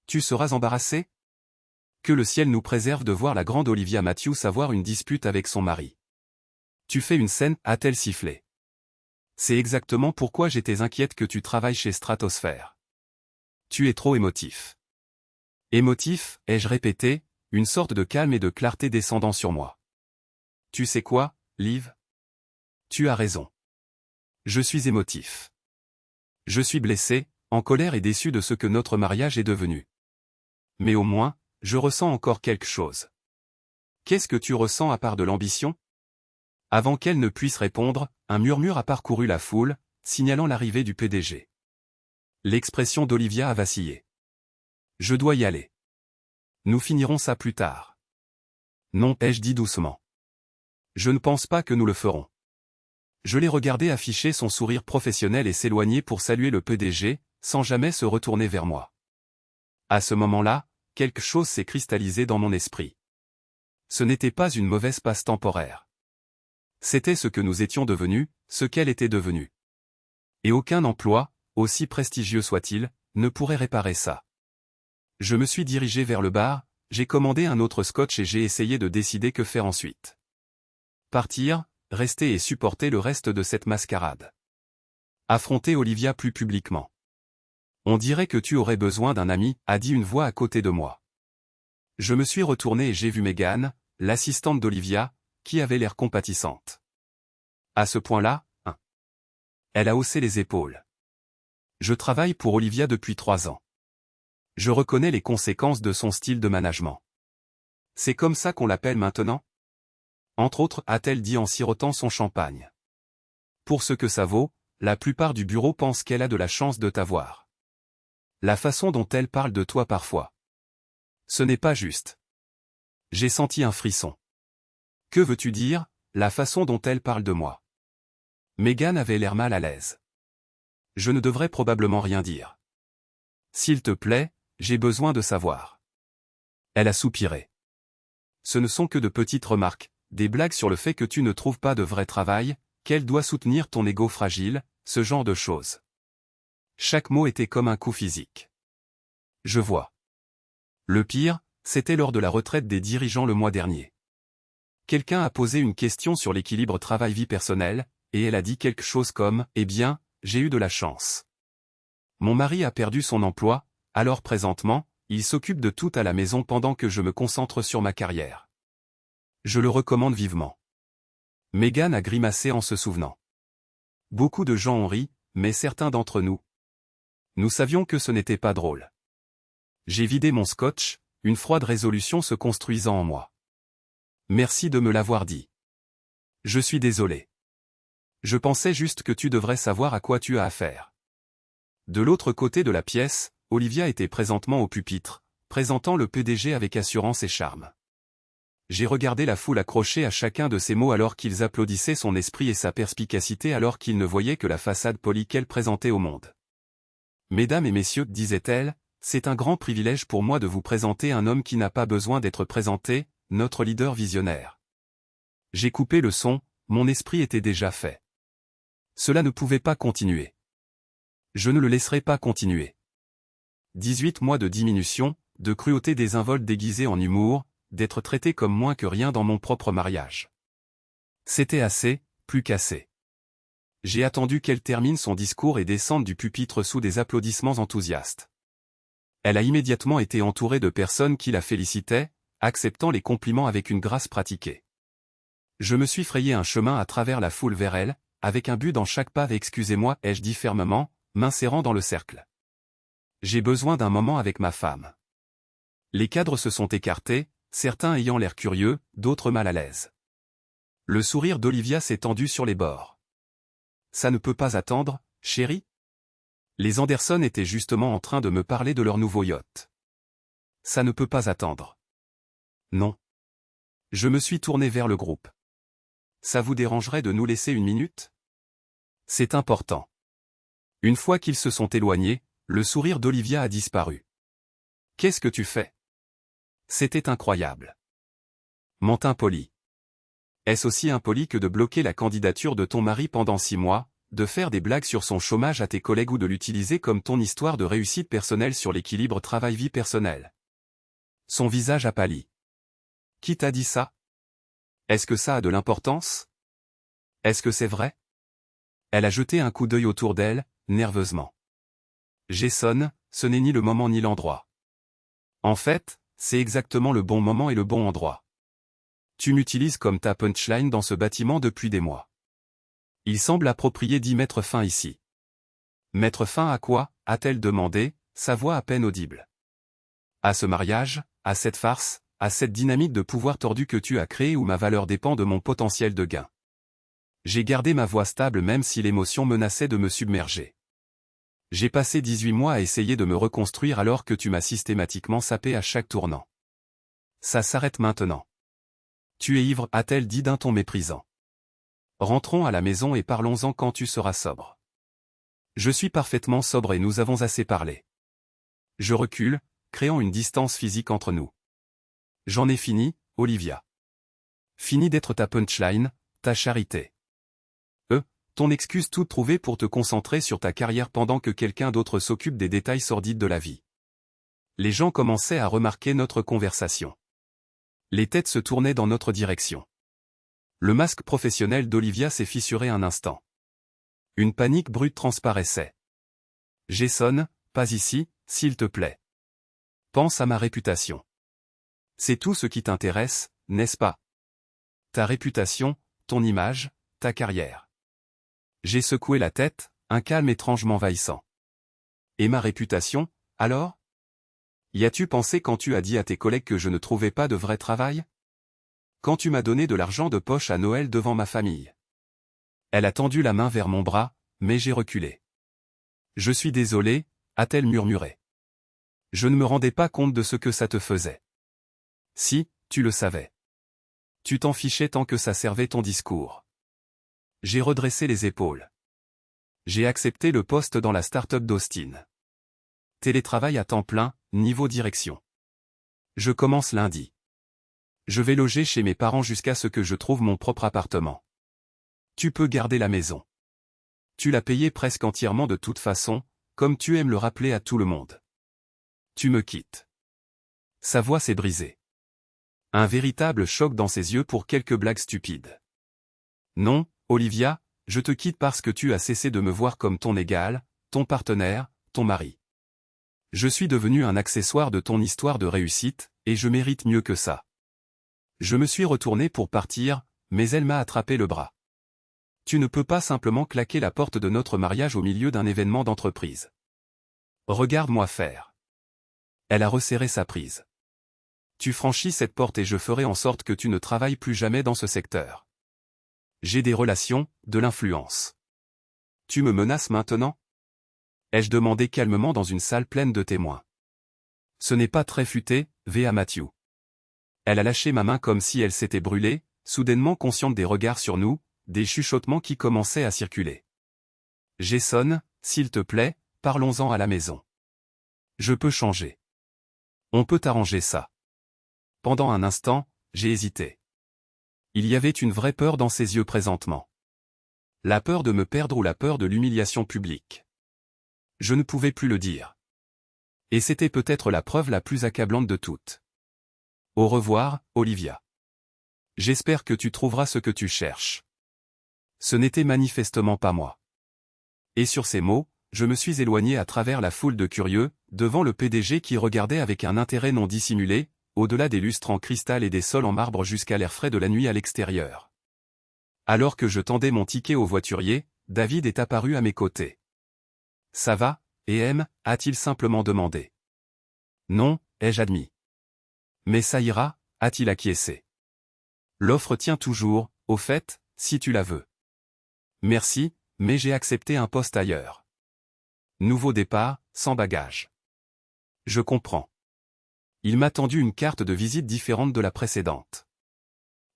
Tu seras embarrassé? Que le ciel nous préserve de voir la grande Olivia Matthews avoir une dispute avec son mari. Tu fais une scène, a-t-elle sifflé. C'est exactement pourquoi j'étais inquiète que tu travailles chez Stratosphere. Tu es trop émotif. Émotif, ai-je répété, une sorte de calme et de clarté descendant sur moi. Tu sais quoi, Liv? Tu as raison. Je suis émotif. Je suis blessé, en colère et déçu de ce que notre mariage est devenu. Mais au moins, je ressens encore quelque chose. Qu'est-ce que tu ressens à part de l'ambition? Avant qu'elle ne puisse répondre, un murmure a parcouru la foule, signalant l'arrivée du PDG. L'expression d'Olivia a vacillé. Je dois y aller. Nous finirons ça plus tard. Non, ai-je dit doucement. Je ne pense pas que nous le ferons. Je l'ai regardé afficher son sourire professionnel et s'éloigner pour saluer le PDG, sans jamais se retourner vers moi. À ce moment-là, quelque chose s'est cristallisé dans mon esprit. Ce n'était pas une mauvaise passe temporaire. C'était ce que nous étions devenus, ce qu'elle était devenue. Et aucun emploi, aussi prestigieux soit-il, ne pourrait réparer ça. Je me suis dirigé vers le bar, j'ai commandé un autre scotch et j'ai essayé de décider que faire ensuite. Partir, rester et supporter le reste de cette mascarade. Affronter Olivia plus publiquement. On dirait que tu aurais besoin d'un ami, a dit une voix à côté de moi. Je me suis retourné et j'ai vu Megan, l'assistante d'Olivia, qui avait l'air compatissante. À ce point-là, hein. Elle a haussé les épaules. Je travaille pour Olivia depuis 3 ans. Je reconnais les conséquences de son style de management. C'est comme ça qu'on l'appelle maintenant? Entre autres, a-t-elle dit en sirotant son champagne. Pour ce que ça vaut, la plupart du bureau pensent qu'elle a de la chance de t'avoir. La façon dont elle parle de toi parfois. Ce n'est pas juste. J'ai senti un frisson. Que veux-tu dire, la façon dont elle parle de moi? Megan avait l'air mal à l'aise. Je ne devrais probablement rien dire. S'il te plaît, j'ai besoin de savoir. Elle a soupiré. Ce ne sont que de petites remarques, des blagues sur le fait que tu ne trouves pas de vrai travail, qu'elle doit soutenir ton ego fragile, ce genre de choses. Chaque mot était comme un coup physique. Je vois. Le pire, c'était lors de la retraite des dirigeants le mois dernier. Quelqu'un a posé une question sur l'équilibre travail-vie personnelle, et elle a dit quelque chose comme « Eh bien, j'ai eu de la chance. Mon mari a perdu son emploi, alors présentement, il s'occupe de tout à la maison pendant que je me concentre sur ma carrière. Je le recommande vivement. » Megan a grimacé en se souvenant. Beaucoup de gens ont ri, mais certains d'entre nous. Nous savions que ce n'était pas drôle. J'ai vidé mon scotch, une froide résolution se construisant en moi. Merci de me l'avoir dit. Je suis désolé. Je pensais juste que tu devrais savoir à quoi tu as affaire. De l'autre côté de la pièce, Olivia était présentement au pupitre, présentant le PDG avec assurance et charme. J'ai regardé la foule accrochée à chacun de ses mots alors qu'ils applaudissaient son esprit et sa perspicacité alors qu'ils ne voyaient que la façade polie qu'elle présentait au monde. Mesdames et messieurs, disait-elle, c'est un grand privilège pour moi de vous présenter un homme qui n'a pas besoin d'être présenté, notre leader visionnaire. J'ai coupé le son, mon esprit était déjà fait. Cela ne pouvait pas continuer. Je ne le laisserai pas continuer. 18 mois de diminution, de cruauté désinvolte déguisée en humour, d'être traité comme moins que rien dans mon propre mariage. C'était assez, plus qu'assez. J'ai attendu qu'elle termine son discours et descende du pupitre sous des applaudissements enthousiastes. Elle a immédiatement été entourée de personnes qui la félicitaient, acceptant les compliments avec une grâce pratiquée. Je me suis frayé un chemin à travers la foule vers elle, avec un but dans chaque pas. Excusez-moi, ai-je dit fermement, m'insérant dans le cercle. J'ai besoin d'un moment avec ma femme. Les cadres se sont écartés, certains ayant l'air curieux, d'autres mal à l'aise. Le sourire d'Olivia s'est tendu sur les bords. Ça ne peut pas attendre, chérie? Les Anderson étaient justement en train de me parler de leur nouveau yacht. Ça ne peut pas attendre. Non. Je me suis tourné vers le groupe. Ça vous dérangerait de nous laisser une minute? C'est important. Une fois qu'ils se sont éloignés, le sourire d'Olivia a disparu. Qu'est-ce que tu fais? C'était incroyable. Mentin poli. Est-ce aussi impoli que de bloquer la candidature de ton mari pendant 6 mois, de faire des blagues sur son chômage à tes collègues ou de l'utiliser comme ton histoire de réussite personnelle sur l'équilibre travail-vie personnelle? Son visage a pâli. Qui t'a dit ça? Est-ce que ça a de l'importance? Est-ce que c'est vrai? Elle a jeté un coup d'œil autour d'elle, nerveusement. Jason, ce n'est ni le moment ni l'endroit. En fait, c'est exactement le bon moment et le bon endroit. Tu m'utilises comme ta punchline dans ce bâtiment depuis des mois. Il semble approprié d'y mettre fin ici. Mettre fin à quoi? A-t-elle demandé, sa voix à peine audible. À ce mariage, à cette farce, à cette dynamique de pouvoir tordu que tu as créée où ma valeur dépend de mon potentiel de gain. J'ai gardé ma voix stable même si l'émotion menaçait de me submerger. J'ai passé 18 mois à essayer de me reconstruire alors que tu m'as systématiquement sapé à chaque tournant. Ça s'arrête maintenant. Tu es ivre, a-t-elle dit d'un ton méprisant. Rentrons à la maison et parlons-en quand tu seras sobre. Je suis parfaitement sobre et nous avons assez parlé. Je recule, créant une distance physique entre nous. J'en ai fini, Olivia. Fini d'être ta punchline, ta charité. Ton excuse toute trouvée pour te concentrer sur ta carrière pendant que quelqu'un d'autre s'occupe des détails sordides de la vie. Les gens commençaient à remarquer notre conversation. Les têtes se tournaient dans notre direction. Le masque professionnel d'Olivia s'est fissuré un instant. Une panique brute transparaissait. Jason, pas ici, s'il te plaît. Pense à ma réputation. C'est tout ce qui t'intéresse, n'est-ce pas? Ta réputation, ton image, ta carrière. J'ai secoué la tête, un calme étrange m'envahissant. Et ma réputation, alors? Y as-tu pensé quand tu as dit à tes collègues que je ne trouvais pas de vrai travail? Quand tu m'as donné de l'argent de poche à Noël devant ma famille? Elle a tendu la main vers mon bras, mais j'ai reculé. Je suis désolé, a-t-elle murmuré. Je ne me rendais pas compte de ce que ça te faisait. Si, tu le savais. Tu t'en fichais tant que ça servait ton discours. J'ai redressé les épaules. J'ai accepté le poste dans la start-up d'Austin. Télétravail à temps plein, niveau direction. Je commence lundi. Je vais loger chez mes parents jusqu'à ce que je trouve mon propre appartement. Tu peux garder la maison. Tu l'as payée presque entièrement de toute façon, comme tu aimes le rappeler à tout le monde. Tu me quittes. Sa voix s'est brisée. Un véritable choc dans ses yeux pour quelques blagues stupides. Non, Olivia, je te quitte parce que tu as cessé de me voir comme ton égal, ton partenaire, ton mari. Je suis devenu un accessoire de ton histoire de réussite, et je mérite mieux que ça. Je me suis retourné pour partir, mais elle m'a attrapé le bras. Tu ne peux pas simplement claquer la porte de notre mariage au milieu d'un événement d'entreprise. Regarde-moi faire. Elle a resserré sa prise. Tu franchis cette porte et je ferai en sorte que tu ne travailles plus jamais dans ce secteur. J'ai des relations, de l'influence. Tu me menaces maintenant? Ai-je demandé calmement dans une salle pleine de témoins. Ce n'est pas très futé, V.A. Matthew. Elle a lâché ma main comme si elle s'était brûlée, soudainement consciente des regards sur nous, des chuchotements qui commençaient à circuler. Jason, s'il te plaît, parlons-en à la maison. Je peux changer. On peut arranger ça. Pendant un instant, j'ai hésité. Il y avait une vraie peur dans ses yeux présentement. La peur de me perdre ou la peur de l'humiliation publique. Je ne pouvais plus le dire. Et c'était peut-être la preuve la plus accablante de toutes. Au revoir, Olivia. J'espère que tu trouveras ce que tu cherches. Ce n'était manifestement pas moi. Et sur ces mots, je me suis éloigné à travers la foule de curieux, devant le PDG qui regardait avec un intérêt non dissimulé, au-delà des lustres en cristal et des sols en marbre jusqu'à l'air frais de la nuit à l'extérieur. Alors que je tendais mon ticket au voiturier, David est apparu à mes côtés. « Ça va, et M ?» a-t-il simplement demandé. « Non », ai-je admis. « Mais ça ira », a-t-il acquiescé. « L'offre tient toujours, au fait, si tu la veux. »« Merci, mais j'ai accepté un poste ailleurs. » Nouveau départ, sans bagage. Je comprends. Il m'a tendu une carte de visite différente de la précédente.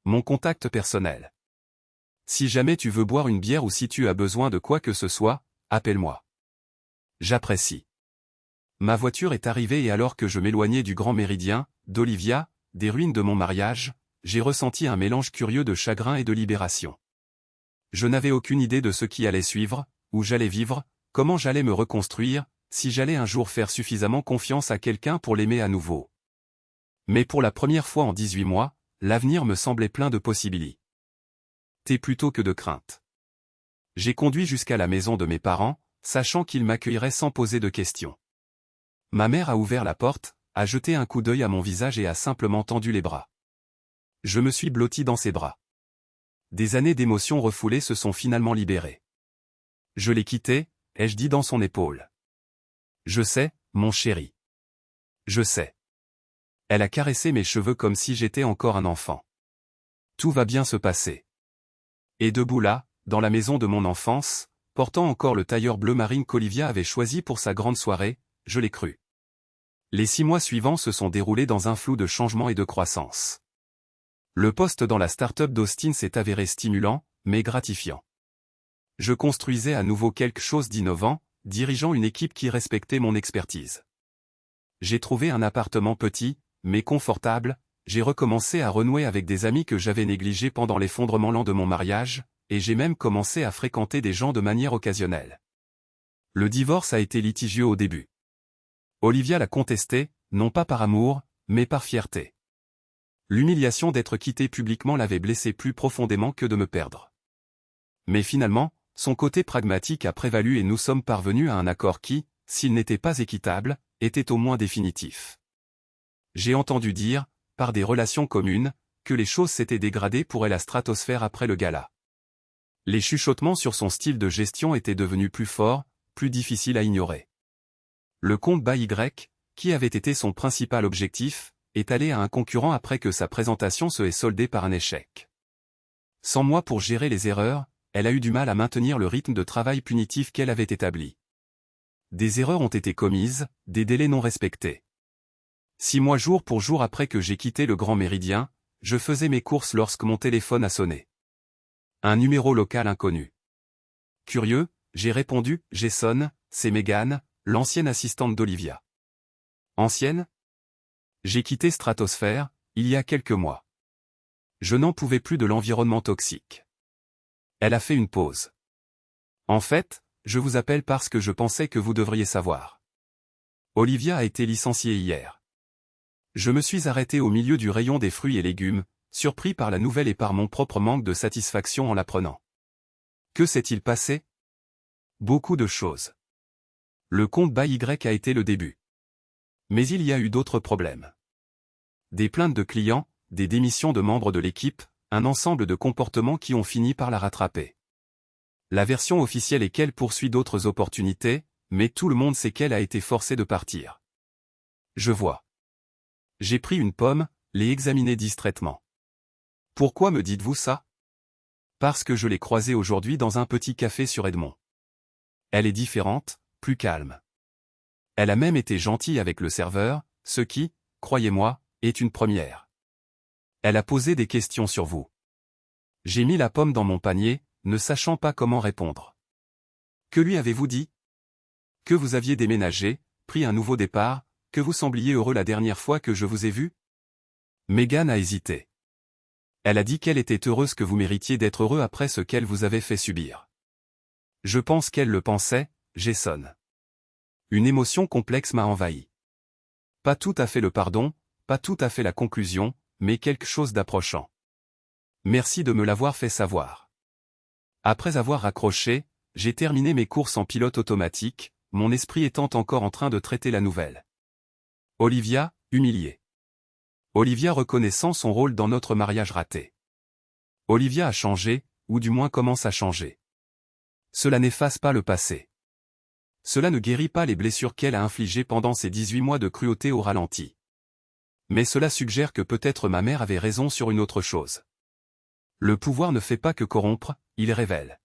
Mon contact personnel. Si jamais tu veux boire une bière ou si tu as besoin de quoi que ce soit, appelle-moi. J'apprécie. Ma voiture est arrivée et alors que je m'éloignais du Grand Méridien, d'Olivia, des ruines de mon mariage, j'ai ressenti un mélange curieux de chagrin et de libération. Je n'avais aucune idée de ce qui allait suivre, où j'allais vivre, comment j'allais me reconstruire, si j'allais un jour faire suffisamment confiance à quelqu'un pour l'aimer à nouveau. Mais pour la première fois en 18 mois, l'avenir me semblait plein de possibilités. Plutôt que de crainte. J'ai conduit jusqu'à la maison de mes parents, sachant qu'ils m'accueilleraient sans poser de questions. Ma mère a ouvert la porte, a jeté un coup d'œil à mon visage et a simplement tendu les bras. Je me suis blotti dans ses bras. Des années d'émotions refoulées se sont finalement libérées. Je l'ai quitté, ai-je dit dans son épaule. Je sais, mon chéri. Je sais. Elle a caressé mes cheveux comme si j'étais encore un enfant. Tout va bien se passer. Et debout là, dans la maison de mon enfance, portant encore le tailleur bleu marine qu'Olivia avait choisi pour sa grande soirée, je l'ai cru. Les 6 mois suivants se sont déroulés dans un flou de changement et de croissance. Le poste dans la start-up d'Austin s'est avéré stimulant, mais gratifiant. Je construisais à nouveau quelque chose d'innovant, dirigeant une équipe qui respectait mon expertise. J'ai trouvé un appartement petit, mais confortable, j'ai recommencé à renouer avec des amis que j'avais négligés pendant l'effondrement lent de mon mariage, et j'ai même commencé à fréquenter des gens de manière occasionnelle. Le divorce a été litigieux au début. Olivia l'a contesté, non pas par amour, mais par fierté. L'humiliation d'être quitté publiquement l'avait blessé plus profondément que de me perdre. Mais finalement, son côté pragmatique a prévalu et nous sommes parvenus à un accord qui, s'il n'était pas équitable, était au moins définitif. J'ai entendu dire, par des relations communes, que les choses s'étaient dégradées pour elle à stratosphère après le gala. Les chuchotements sur son style de gestion étaient devenus plus forts, plus difficiles à ignorer. Le compte BY, qui avait été son principal objectif, est allé à un concurrent après que sa présentation se est soldée par un échec. Sans moi pour gérer les erreurs, elle a eu du mal à maintenir le rythme de travail punitif qu'elle avait établi. Des erreurs ont été commises, des délais non respectés. 6 mois jour pour jour après que j'ai quitté le Grand Méridien, je faisais mes courses lorsque mon téléphone a sonné. Un numéro local inconnu. Curieux, j'ai répondu, Jason, c'est Megan, l'ancienne assistante d'Olivia. Ancienne? J'ai quitté Stratosphère, il y a quelques mois. Je n'en pouvais plus de l'environnement toxique. Elle a fait une pause. En fait, je vous appelle parce que je pensais que vous devriez savoir. Olivia a été licenciée hier. Je me suis arrêté au milieu du rayon des fruits et légumes, surpris par la nouvelle et par mon propre manque de satisfaction en l'apprenant. Que s'est-il passé? Beaucoup de choses. Le compte BY a été le début. Mais il y a eu d'autres problèmes. Des plaintes de clients, des démissions de membres de l'équipe, un ensemble de comportements qui ont fini par la rattraper. La version officielle est qu'elle poursuit d'autres opportunités, mais tout le monde sait qu'elle a été forcée de partir. Je vois. J'ai pris une pomme, l'ai examinée distraitement. Pourquoi me dites-vous ça? Parce que je l'ai croisée aujourd'hui dans un petit café sur Edmond. Elle est différente, plus calme. Elle a même été gentille avec le serveur, ce qui, croyez-moi, est une première. Elle a posé des questions sur vous. J'ai mis la pomme dans mon panier, ne sachant pas comment répondre. Que lui avez-vous dit? Que vous aviez déménagé, pris un nouveau départ, que vous sembliez heureux la dernière fois que je vous ai vu? Megan a hésité. Elle a dit qu'elle était heureuse que vous méritiez d'être heureux après ce qu'elle vous avait fait subir. Je pense qu'elle le pensait, Jason. Une émotion complexe m'a envahi. Pas tout à fait le pardon, pas tout à fait la conclusion, mais quelque chose d'approchant. Merci de me l'avoir fait savoir. Après avoir raccroché, j'ai terminé mes courses en pilote automatique, mon esprit étant encore en train de traiter la nouvelle. Olivia, humiliée. Olivia reconnaissant son rôle dans notre mariage raté. Olivia a changé, ou du moins commence à changer. Cela n'efface pas le passé. Cela ne guérit pas les blessures qu'elle a infligées pendant ces 18 mois de cruauté au ralenti. Mais cela suggère que peut-être ma mère avait raison sur une autre chose. Le pouvoir ne fait pas que corrompre, il révèle.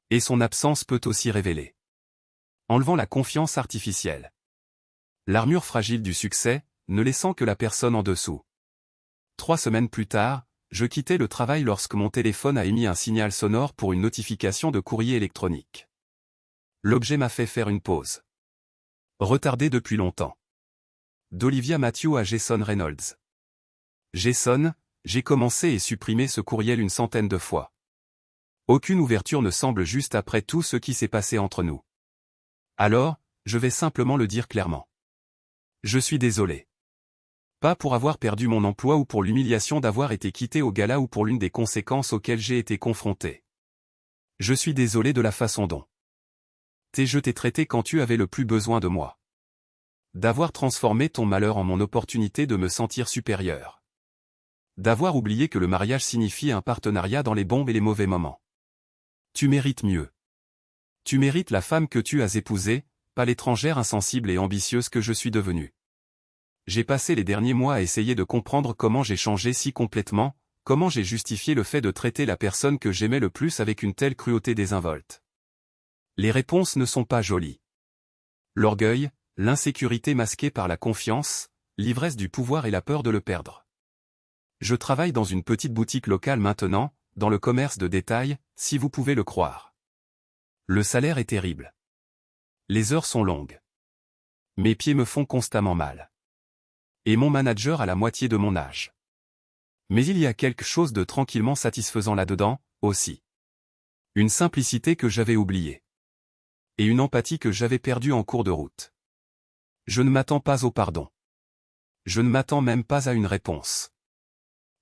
Et son absence peut aussi révéler. Enlevant la confiance artificielle. L'armure fragile du succès, ne laissant que la personne en dessous. 3 semaines plus tard, je quittais le travail lorsque mon téléphone a émis un signal sonore pour une notification de courrier électronique. L'objet m'a fait faire une pause. Retardé depuis longtemps. D'Olivia Matthew à Jason Reynolds. Jason, j'ai commencé et supprimé ce courriel une centaine de fois. Aucune ouverture ne semble juste après tout ce qui s'est passé entre nous. Alors, je vais simplement le dire clairement. Je suis désolé. Pas pour avoir perdu mon emploi ou pour l'humiliation d'avoir été quitté au gala ou pour l'une des conséquences auxquelles j'ai été confronté. Je suis désolé de la façon dont je t'ai traité quand tu avais le plus besoin de moi. D'avoir transformé ton malheur en mon opportunité de me sentir supérieur. D'avoir oublié que le mariage signifie un partenariat dans les bons et les mauvais moments. Tu mérites mieux. Tu mérites la femme que tu as épousée, pas l'étrangère insensible et ambitieuse que je suis devenue. J'ai passé les derniers mois à essayer de comprendre comment j'ai changé si complètement, comment j'ai justifié le fait de traiter la personne que j'aimais le plus avec une telle cruauté désinvolte. Les réponses ne sont pas jolies. L'orgueil, l'insécurité masquée par la confiance, l'ivresse du pouvoir et la peur de le perdre. Je travaille dans une petite boutique locale maintenant, dans le commerce de détail, si vous pouvez le croire. Le salaire est terrible. Les heures sont longues. Mes pieds me font constamment mal. Et mon manager a la moitié de mon âge. Mais il y a quelque chose de tranquillement satisfaisant là-dedans, aussi. Une simplicité que j'avais oubliée. Et une empathie que j'avais perdue en cours de route. Je ne m'attends pas au pardon. Je ne m'attends même pas à une réponse.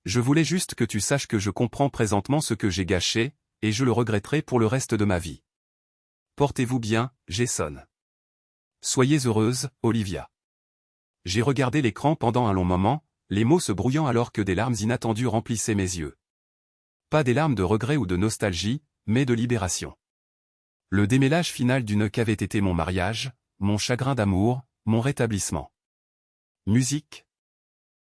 Je voulais juste que tu saches que je comprends présentement ce que j'ai gâché, et je le regretterai pour le reste de ma vie. Portez-vous bien, Jason. Soyez heureuse, Olivia. J'ai regardé l'écran pendant un long moment, les mots se brouillant alors que des larmes inattendues remplissaient mes yeux. Pas des larmes de regret ou de nostalgie, mais de libération. Le démêlage final d'une qu'avait été mon mariage, mon chagrin d'amour, mon rétablissement. Musique,